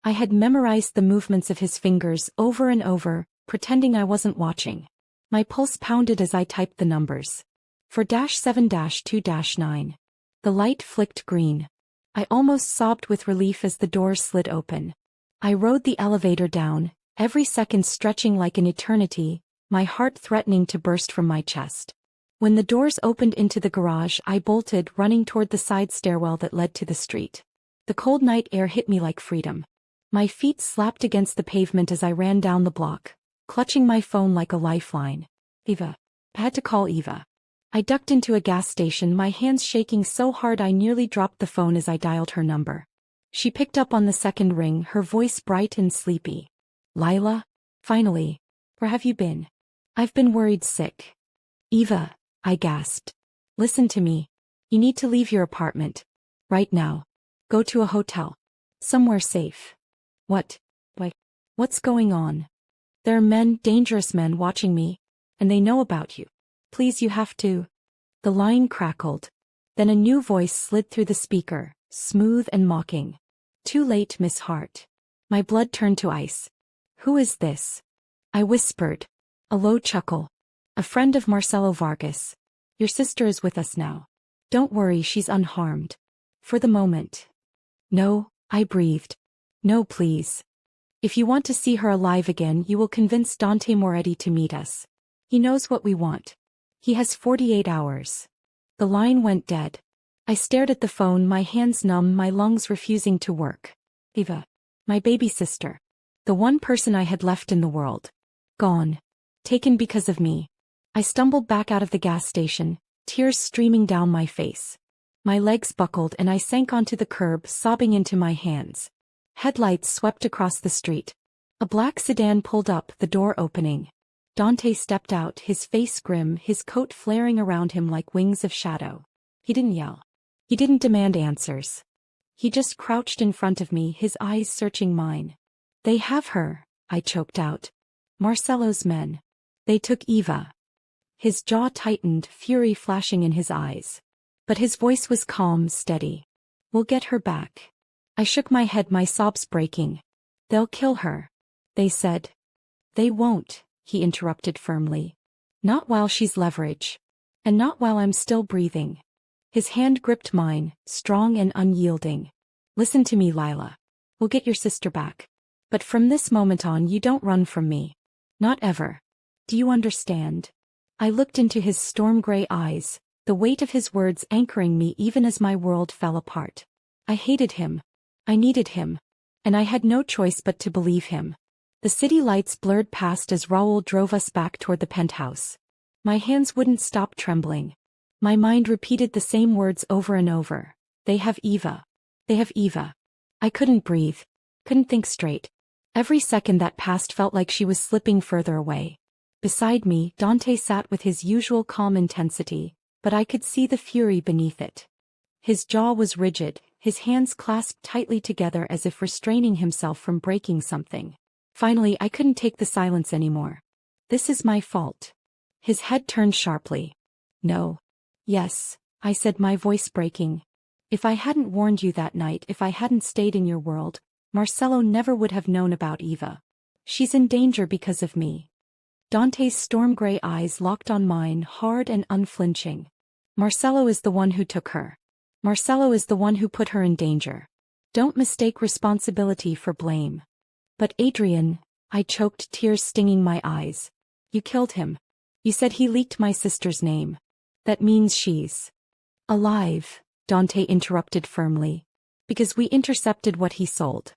I had memorized the movements of his fingers over and over, pretending I wasn't watching. My pulse pounded as I typed the numbers. For -7-2-9. The light flicked green. I almost sobbed with relief as the doors slid open. I rode the elevator down, every second stretching like an eternity, my heart threatening to burst from my chest. When the doors opened into the garage, I bolted, running toward the side stairwell that led to the street. The cold night air hit me like freedom. My feet slapped against the pavement as I ran down the block, clutching my phone like a lifeline. Eva. I had to call Eva. I ducked into a gas station, my hands shaking so hard I nearly dropped the phone as I dialed her number. She picked up on the second ring, her voice bright and sleepy. "Lila? Finally. Where have you been?" "I've been worried sick." "Eva," I gasped. "Listen to me. You need to leave your apartment. Right now. Go to a hotel. Somewhere safe." "What? What's going on?" "There are men, dangerous men, watching me. And they know about you. Please, you have to." The line crackled. Then a new voice slid through the speaker, smooth and mocking. "Too late, Miss Hart." My blood turned to ice. "Who is this?" I whispered. A low chuckle. "A friend of Marcelo Vargas. Your sister is with us now. Don't worry, she's unharmed. For the moment." "No," I breathed. "No, please. If you want to see her alive again, you will convince Dante Moretti to meet us. He knows what we want. He has 48 hours. The line went dead. I stared at the phone, my hands numb, my lungs refusing to work. Eva. My baby sister. The one person I had left in the world. Gone. Taken because of me. I stumbled back out of the gas station, tears streaming down my face. My legs buckled and I sank onto the curb, sobbing into my hands. Headlights swept across the street. A black sedan pulled up, the door opening. Dante stepped out, his face grim, his coat flaring around him like wings of shadow. He didn't yell. He didn't demand answers. He just crouched in front of me, his eyes searching mine. "They have her," I choked out. "Marcelo's men. They took Eva." His jaw tightened, fury flashing in his eyes. But his voice was calm, steady. "We'll get her back." I shook my head, my sobs breaking. "They'll kill her," they said. "They won't," he interrupted firmly. "Not while she's leverage. And not while I'm still breathing." His hand gripped mine, strong and unyielding. "Listen to me, Lila. We'll get your sister back. But from this moment on, you don't run from me. Not ever. Do you understand?" I looked into his storm-gray eyes, the weight of his words anchoring me even as my world fell apart. I hated him. I needed him. And I had no choice but to believe him. The city lights blurred past as Raoul drove us back toward the penthouse. My hands wouldn't stop trembling. My mind repeated the same words over and over. "They have Eva. They have Eva." I couldn't breathe. Couldn't think straight. Every second that passed felt like she was slipping further away. Beside me, Dante sat with his usual calm intensity, but I could see the fury beneath it. His jaw was rigid, his hands clasped tightly together as if restraining himself from breaking something. Finally, I couldn't take the silence anymore. "This is my fault." His head turned sharply. "No." "Yes," I said, my voice breaking. "If I hadn't warned you that night, if I hadn't stayed in your world, Marcelo never would have known about Eva. She's in danger because of me." Dante's storm-gray eyes locked on mine, hard and unflinching. "Marcelo is the one who took her. Marcelo is the one who put her in danger. Don't mistake responsibility for blame." "But Adrian," I choked, tears stinging my eyes. "You killed him. You said he leaked my sister's name. That means she's alive," Dante interrupted firmly. "Because we intercepted what he sold.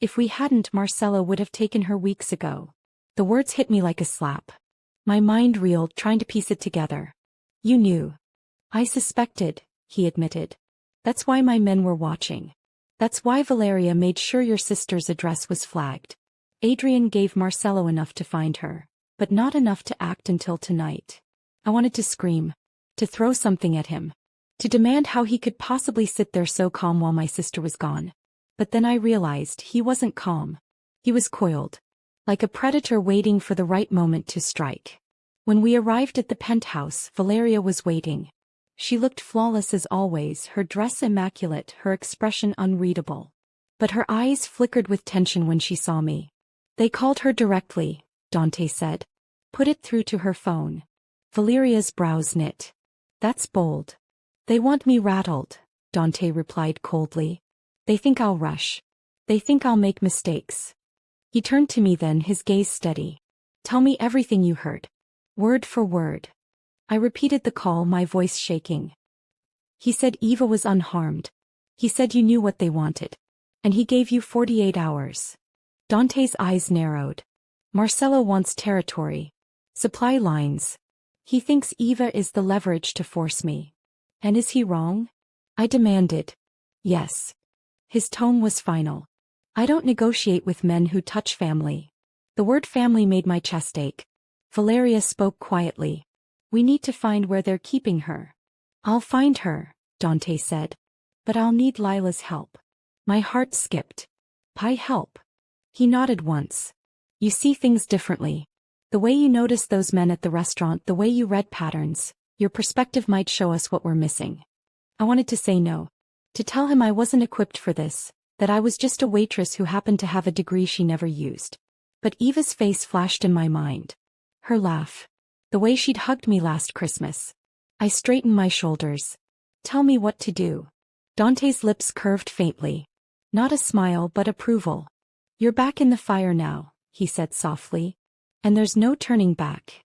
If we hadn't, Marcelo would have taken her weeks ago." The words hit me like a slap. My mind reeled, trying to piece it together. "You knew." "I suspected," he admitted. "That's why my men were watching. That's why Valeria made sure your sister's address was flagged. Adrian gave Marcelo enough to find her, but not enough to act until tonight." I wanted to scream, to throw something at him, to demand how he could possibly sit there so calm while my sister was gone. But then I realized he wasn't calm. He was coiled, like a predator waiting for the right moment to strike. When we arrived at the penthouse, Valeria was waiting. She looked flawless as always, her dress immaculate, her expression unreadable. But her eyes flickered with tension when she saw me. "They called her directly," Dante said. "Put it through to her phone." Valeria's brows knit. "That's bold." "They want me rattled," Dante replied coldly. "They think I'll rush. They think I'll make mistakes." He turned to me then, his gaze steady. "Tell me everything you heard. Word for word." I repeated the call, my voice shaking. "He said Eva was unharmed. He said you knew what they wanted. And he gave you 48 hours. Dante's eyes narrowed. "Marcelo wants territory. Supply lines. He thinks Eva is the leverage to force me. And is he wrong?" I demanded. "Yes." His tone was final. "I don't negotiate with men who touch family." The word family made my chest ache. Valeria spoke quietly. "We need to find where they're keeping her." "I'll find her," Dante said. "But I'll need Lila's help." My heart skipped. "Pie help?" He nodded once. "You see things differently. The way you noticed those men at the restaurant, the way you read patterns, your perspective might show us what we're missing." I wanted to say no. To tell him I wasn't equipped for this, that I was just a waitress who happened to have a degree she never used. But Eva's face flashed in my mind. Her laugh. The way she'd hugged me last Christmas. I straightened my shoulders. Tell me what to do. Dante's lips curved faintly. Not a smile but approval. You're back in the fire now, he said softly. And there's no turning back.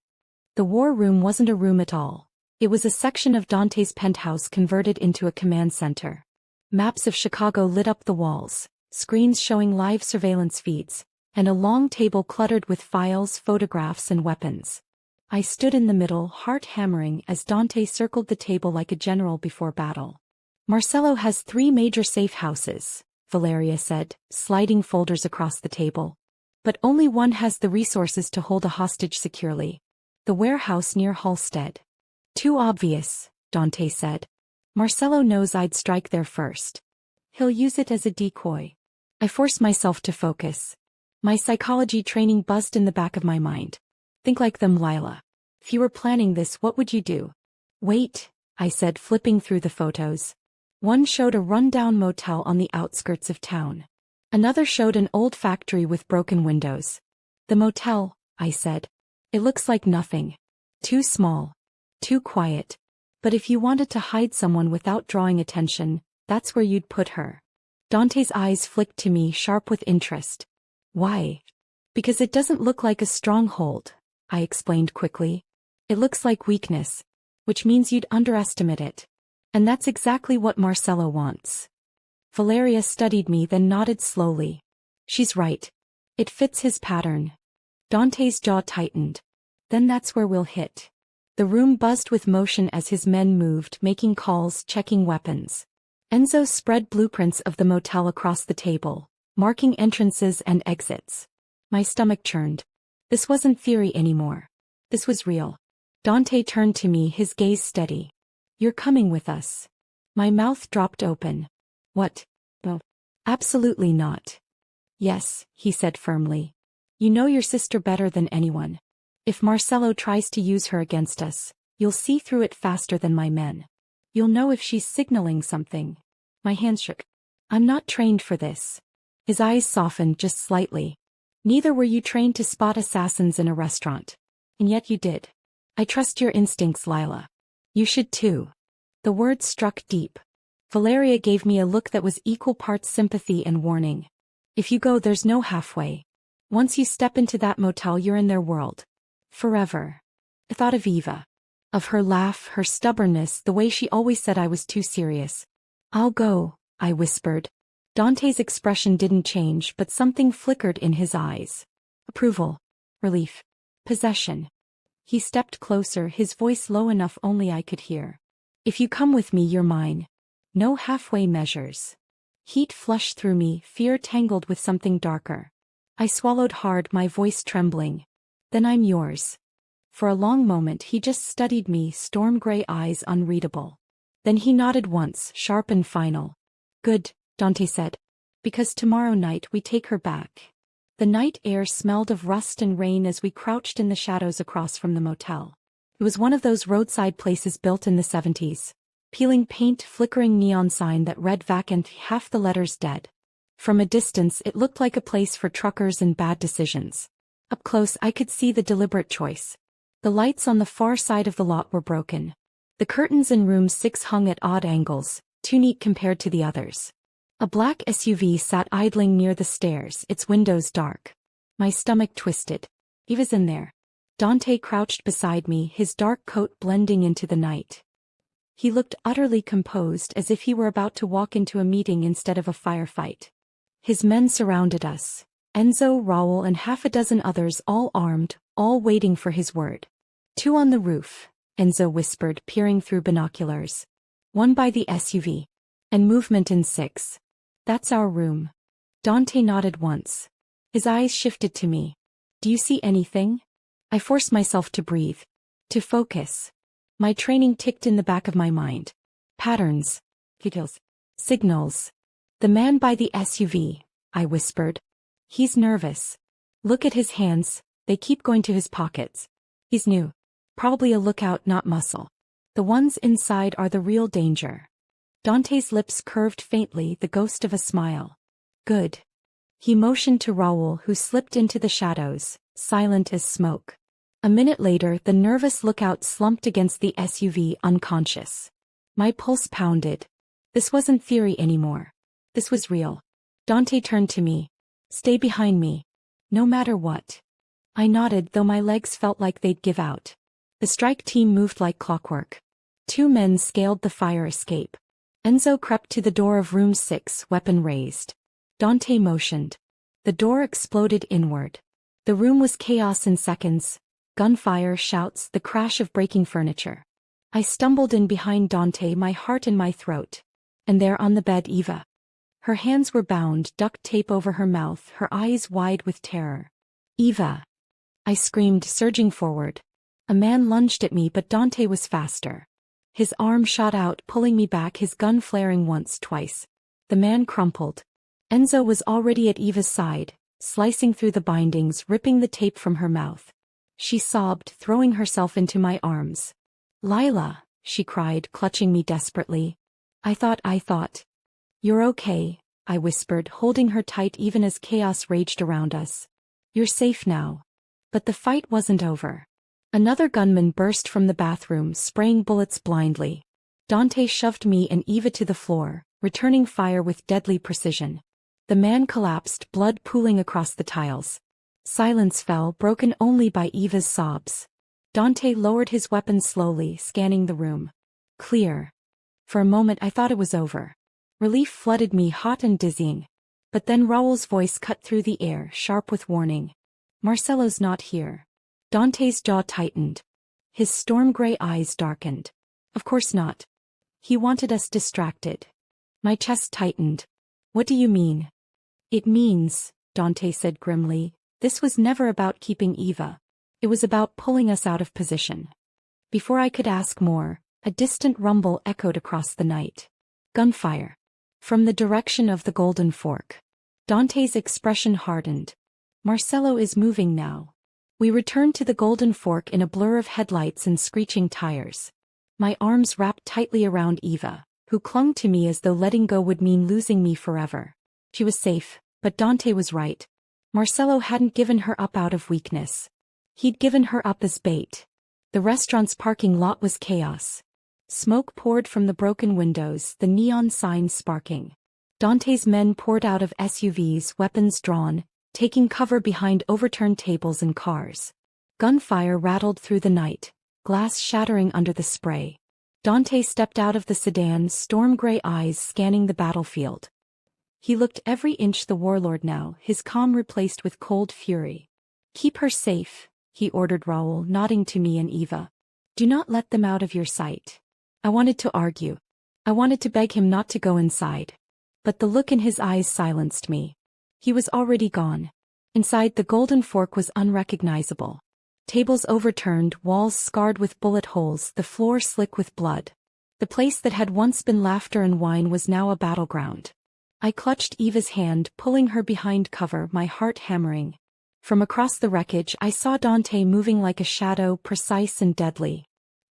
The war room wasn't a room at all. It was a section of Dante's penthouse converted into a command center. Maps of Chicago lit up the walls, screens showing live surveillance feeds, and a long table cluttered with files, photographs, and weapons. I stood in the middle, heart hammering, as Dante circled the table like a general before battle. Marcello has 3 major safe houses, Valeria said, sliding folders across the table. But only one has the resources to hold a hostage securely. The warehouse near Halstead. Too obvious, Dante said. Marcello knows I'd strike there first. He'll use it as a decoy. I forced myself to focus. My psychology training buzzed in the back of my mind. Think like them, Lila. If you were planning this, what would you do? Wait, I said, flipping through the photos. One showed a run-down motel on the outskirts of town. Another showed an old factory with broken windows. The motel, I said. It looks like nothing. Too small. Too quiet. But if you wanted to hide someone without drawing attention, that's where you'd put her. Dante's eyes flicked to me, sharp with interest. Why? Because it doesn't look like a stronghold, I explained quickly. It looks like weakness, which means you'd underestimate it. And that's exactly what Marcello wants. Valeria studied me, then nodded slowly. She's right. It fits his pattern. Dante's jaw tightened. Then that's where we'll hit. The room buzzed with motion as his men moved, making calls, checking weapons. Enzo spread blueprints of the motel across the table, marking entrances and exits. My stomach churned. This wasn't theory anymore. This was real. Dante turned to me, his gaze steady. You're coming with us. My mouth dropped open. What? No. Absolutely not. Yes, he said firmly. You know your sister better than anyone. If Marcello tries to use her against us, you'll see through it faster than my men. You'll know if she's signaling something. My hands shook. I'm not trained for this. His eyes softened just slightly. Neither were you trained to spot assassins in a restaurant. And yet you did. I trust your instincts, Lila. You should too. The words struck deep. Valeria gave me a look that was equal parts sympathy and warning. If you go, there's no halfway. Once you step into that motel, you're in their world. Forever. I thought of Eva. Of her laugh, her stubbornness, the way she always said I was too serious. I'll go, I whispered. Dante's expression didn't change, but something flickered in his eyes. Approval. Relief. Possession. He stepped closer, his voice low enough only I could hear. If you come with me, you're mine. No halfway measures. Heat flushed through me, fear tangled with something darker. I swallowed hard, my voice trembling. Then I'm yours. For a long moment he just studied me, storm-gray eyes unreadable. Then he nodded once, sharp and final. Good, Dante said. Because tomorrow night we take her back. The night air smelled of rust and rain as we crouched in the shadows across from the motel. It was one of those roadside places built in the 70s. Peeling paint, flickering neon sign that read vacant, half the letters dead. From a distance it looked like a place for truckers and bad decisions. Up close I could see the deliberate choice. The lights on the far side of the lot were broken. The curtains in room 6 hung at odd angles, too neat compared to the others. A black SUV sat idling near the stairs, its windows dark. My stomach twisted. Eva's in there. Dante crouched beside me, his dark coat blending into the night. He looked utterly composed, as if he were about to walk into a meeting instead of a firefight. His men surrounded us. Enzo, Raoul, and half a dozen others, all armed, all waiting for his word. 2 on the roof, Enzo whispered, peering through binoculars. 1 by the SUV. And movement in 6. That's our room. Dante nodded once. His eyes shifted to me. Do you see anything? I forced myself to breathe. To focus. My training ticked in the back of my mind. Patterns. Details. Signals. The man by the SUV, I whispered. He's nervous. Look at his hands, they keep going to his pockets. He's new. Probably a lookout, not muscle. The ones inside are the real danger. Dante's lips curved faintly, the ghost of a smile. Good. He motioned to Raoul, who slipped into the shadows, silent as smoke. A minute later, the nervous lookout slumped against the SUV, unconscious. My pulse pounded. This wasn't theory anymore. This was real. Dante turned to me. Stay behind me. No matter what. I nodded, though my legs felt like they'd give out. The strike team moved like clockwork. 2 men scaled the fire escape. Enzo crept to the door of room 6, weapon raised. Dante motioned. The door exploded inward. The room was chaos in seconds. Gunfire, shouts, the crash of breaking furniture. I stumbled in behind Dante, my heart in my throat. And there on the bed, Eva. Her hands were bound, duct tape over her mouth, her eyes wide with terror. Eva! I screamed, surging forward. A man lunged at me, but Dante was faster. His arm shot out, pulling me back, his gun flaring once, twice. The man crumpled. Enzo was already at Eva's side, slicing through the bindings, ripping the tape from her mouth. She sobbed, throwing herself into my arms. Lila, she cried, clutching me desperately. I thought. You're okay, I whispered, holding her tight even as chaos raged around us. You're safe now. But the fight wasn't over. Another gunman burst from the bathroom, spraying bullets blindly. Dante shoved me and Eva to the floor, returning fire with deadly precision. The man collapsed, blood pooling across the tiles. Silence fell, broken only by Eva's sobs. Dante lowered his weapon slowly, scanning the room. Clear. For a moment I thought it was over. Relief flooded me, hot and dizzying. But then Raoul's voice cut through the air, sharp with warning. Marcelo's not here. Dante's jaw tightened. His storm-gray eyes darkened. Of course not. He wanted us distracted. My chest tightened. What do you mean? It means, Dante said grimly, this was never about keeping Eva. It was about pulling us out of position. Before I could ask more, a distant rumble echoed across the night. Gunfire. From the direction of the Golden Fork. Dante's expression hardened. Marcelo is moving now. We returned to the Golden Fork in a blur of headlights and screeching tires. My arms wrapped tightly around Eva, who clung to me as though letting go would mean losing me forever. She was safe, but Dante was right. Marcelo hadn't given her up out of weakness. He'd given her up as bait. The restaurant's parking lot was chaos. Smoke poured from the broken windows, the neon signs sparking. Dante's men poured out of SUVs, weapons drawn, taking cover behind overturned tables and cars. Gunfire rattled through the night, glass shattering under the spray. Dante stepped out of the sedan, storm-gray eyes scanning the battlefield. He looked every inch the warlord now, his calm replaced with cold fury. Keep her safe, he ordered Raoul, nodding to me and Eva. Do not let them out of your sight. I wanted to argue. I wanted to beg him not to go inside. But the look in his eyes silenced me. He was already gone. Inside, the Golden Fork was unrecognizable. Tables overturned, walls scarred with bullet holes, the floor slick with blood. The place that had once been laughter and wine was now a battleground. I clutched Eva's hand, pulling her behind cover, my heart hammering. From across the wreckage I saw Dante moving like a shadow, precise and deadly.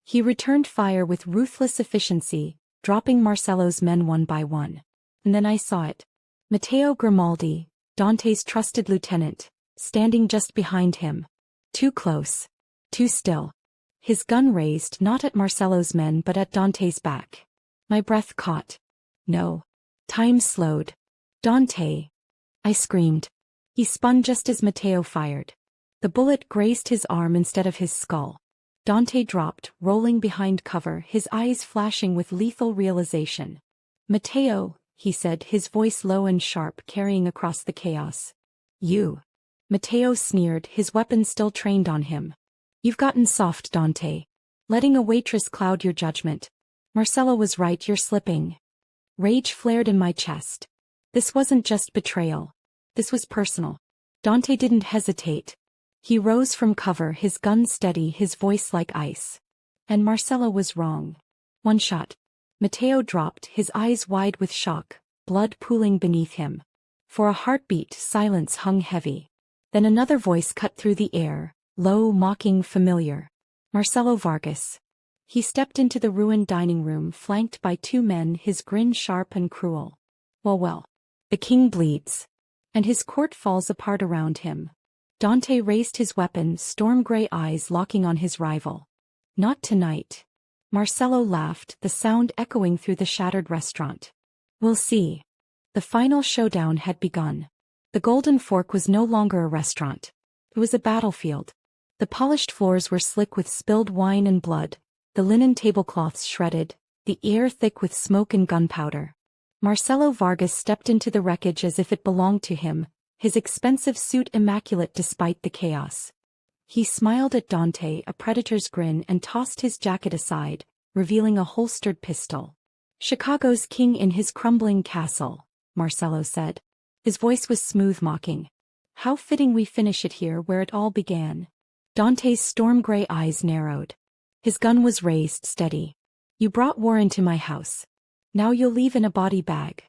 He returned fire with ruthless efficiency, dropping Marcelo's men one by one. And then I saw it. Matteo Grimaldi, Dante's trusted lieutenant, standing just behind him. Too close. Too still. His gun raised, not at Marcelo's men but at Dante's back. My breath caught. No. Time slowed. Dante! I screamed. He spun just as Matteo fired. The bullet grazed his arm instead of his skull. Dante dropped, rolling behind cover, his eyes flashing with lethal realization. Matteo, he said, his voice low and sharp, carrying across the chaos. You. Matteo sneered, his weapon still trained on him. You've gotten soft, Dante. Letting a waitress cloud your judgment. Marcelo was right, you're slipping. Rage flared in my chest. This wasn't just betrayal. This was personal. Dante didn't hesitate. He rose from cover, his gun steady, his voice like ice. And Marcelo was wrong. One shot. Matteo dropped, his eyes wide with shock, blood pooling beneath him. For a heartbeat, silence hung heavy. Then another voice cut through the air, low, mocking, familiar. Marcelo Vargas. He stepped into the ruined dining room flanked by two men, his grin sharp and cruel. Well, well. The king bleeds. And his court falls apart around him. Dante raised his weapon, storm-gray eyes locking on his rival. Not tonight. Marcello laughed, the sound echoing through the shattered restaurant. We'll see. The final showdown had begun. The Golden Fork was no longer a restaurant. It was a battlefield. The polished floors were slick with spilled wine and blood, the linen tablecloths shredded, the air thick with smoke and gunpowder. Marcelo Vargas stepped into the wreckage as if it belonged to him, his expensive suit immaculate despite the chaos. He smiled at Dante, a predator's grin, and tossed his jacket aside, revealing a holstered pistol. Chicago's king in his crumbling castle, Marcelo said. His voice was smooth, mocking. How fitting we finish it here where it all began. Dante's storm-gray eyes narrowed. His gun was raised, steady. You brought war into my house. Now you'll leave in a body bag.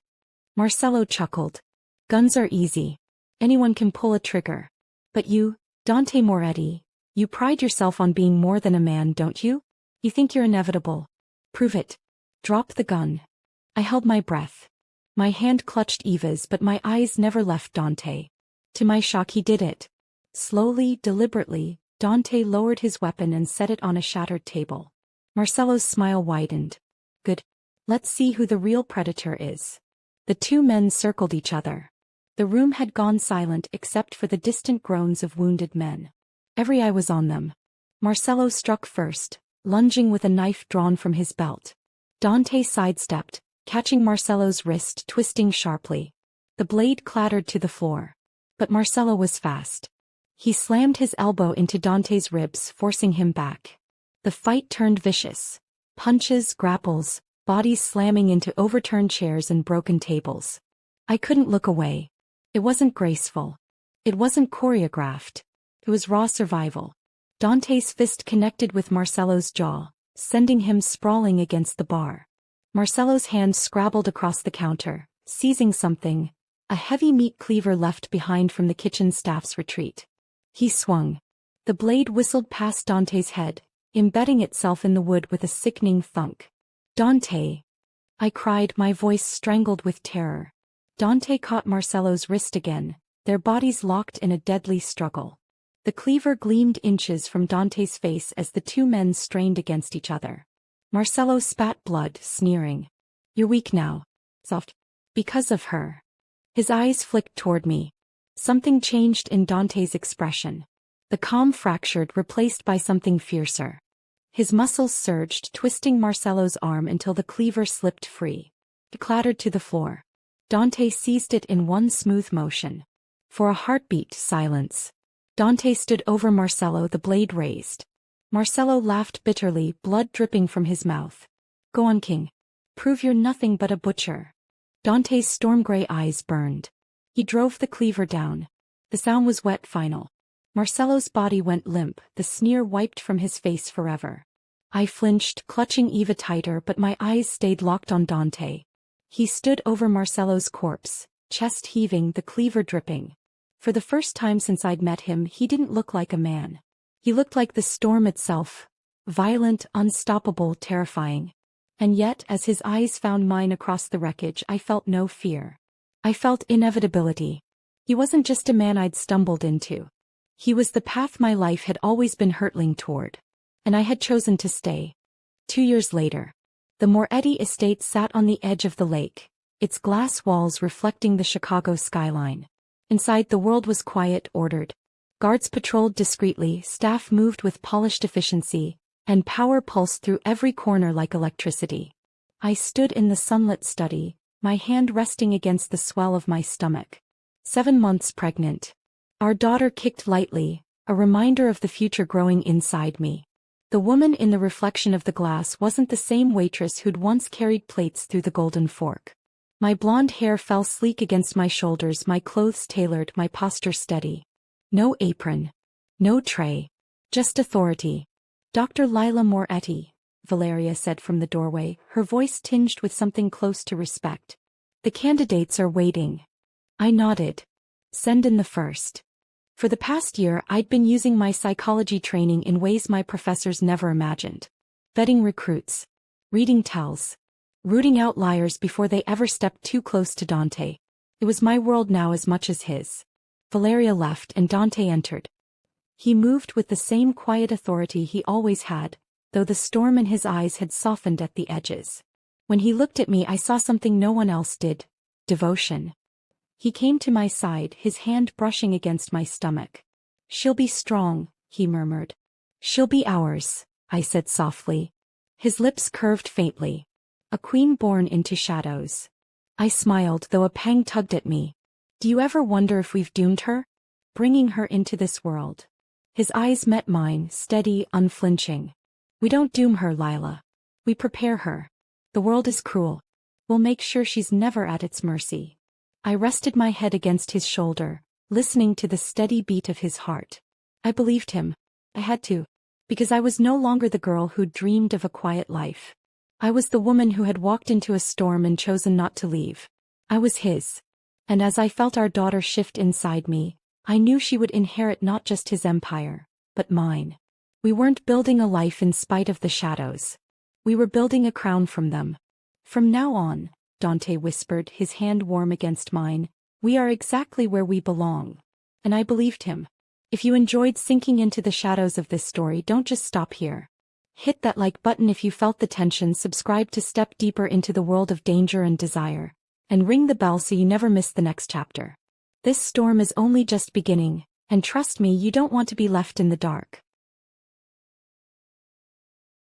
Marcelo chuckled. Guns are easy. Anyone can pull a trigger. But you, Dante Moretti, you pride yourself on being more than a man, don't you? You think you're inevitable. Prove it. Drop the gun. I held my breath. My hand clutched Eva's, but my eyes never left Dante. To my shock, he did it. Slowly, deliberately, Dante lowered his weapon and set it on a shattered table. Marcelo's smile widened. Good. Let's see who the real predator is. The two men circled each other. The room had gone silent except for the distant groans of wounded men. Every eye was on them. Marcelo struck first, lunging with a knife drawn from his belt. Dante sidestepped, catching Marcelo's wrist, twisting sharply. The blade clattered to the floor. But Marcelo was fast. He slammed his elbow into Dante's ribs, forcing him back. The fight turned vicious. Punches, grapples, bodies slamming into overturned chairs and broken tables. I couldn't look away. It wasn't graceful. It wasn't choreographed. It was raw survival. Dante's fist connected with Marcelo's jaw, sending him sprawling against the bar. Marcelo's hand scrabbled across the counter, seizing something, a heavy meat cleaver left behind from the kitchen staff's retreat. He swung. The blade whistled past Dante's head, embedding itself in the wood with a sickening thunk. Dante! I cried, my voice strangled with terror. Dante caught Marcelo's wrist again, their bodies locked in a deadly struggle. The cleaver gleamed inches from Dante's face as the two men strained against each other. Marcelo spat blood, sneering. You're weak now. Soft. Because of her. His eyes flicked toward me. Something changed in Dante's expression. The calm fractured, replaced by something fiercer. His muscles surged, twisting Marcelo's arm until the cleaver slipped free. It clattered to the floor. Dante seized it in one smooth motion. For a heartbeat, silence. Dante stood over Marcelo, the blade raised. Marcelo laughed bitterly, blood dripping from his mouth. Go on, king. Prove you're nothing but a butcher. Dante's storm-gray eyes burned. He drove the cleaver down. The sound was wet, final. Marcelo's body went limp, the sneer wiped from his face forever. I flinched, clutching Eva tighter, but my eyes stayed locked on Dante. He stood over Marcelo's corpse, chest heaving, the cleaver dripping. For the first time since I'd met him, he didn't look like a man. He looked like the storm itself. Violent, unstoppable, terrifying. And yet, as his eyes found mine across the wreckage, I felt no fear. I felt inevitability. He wasn't just a man I'd stumbled into. He was the path my life had always been hurtling toward. And I had chosen to stay. 2 years later. The Moretti estate sat on the edge of the lake, its glass walls reflecting the Chicago skyline. Inside, the world was quiet, ordered. Guards patrolled discreetly, staff moved with polished efficiency, and power pulsed through every corner like electricity. I stood in the sunlit study, my hand resting against the swell of my stomach. 7 months pregnant. Our daughter kicked lightly, a reminder of the future growing inside me. The woman in the reflection of the glass wasn't the same waitress who'd once carried plates through the Golden Fork. My blonde hair fell sleek against my shoulders, my clothes tailored, my posture steady. No apron. No tray. Just authority. Dr. Lila Moretti, Valeria said from the doorway, her voice tinged with something close to respect. The candidates are waiting. I nodded. Send in the first. For the past year, I'd been using my psychology training in ways my professors never imagined. vetting recruits, reading tells, rooting out liars before they ever stepped too close to Dante. It was my world now as much as his. Valeria left and Dante entered. He moved with the same quiet authority he always had, though the storm in his eyes had softened at the edges. When he looked at me, I saw something no one else did: devotion. He came to my side, his hand brushing against my stomach. "She'll be strong," he murmured. "She'll be ours," I said softly. His lips curved faintly. "A queen born into shadows." I smiled, though a pang tugged at me. "Do you ever wonder if we've doomed her? Bringing her into this world?" His eyes met mine, steady, unflinching. "We don't doom her, Lila. We prepare her. The world is cruel. We'll make sure she's never at its mercy." I rested my head against his shoulder, listening to the steady beat of his heart. I believed him. I had to. Because I was no longer the girl who dreamed of a quiet life. I was the woman who had walked into a storm and chosen not to leave. I was his. And as I felt our daughter shift inside me, I knew she would inherit not just his empire, but mine. We weren't building a life in spite of the shadows. We were building a crown from them. "From now on," Dante whispered, his hand warm against mine, "we are exactly where we belong." And I believed him. If you enjoyed sinking into the shadows of this story, don't just stop here. Hit that like button if you felt the tension, subscribe to step deeper into the world of danger and desire, and ring the bell so you never miss the next chapter. This storm is only just beginning, and trust me, you don't want to be left in the dark.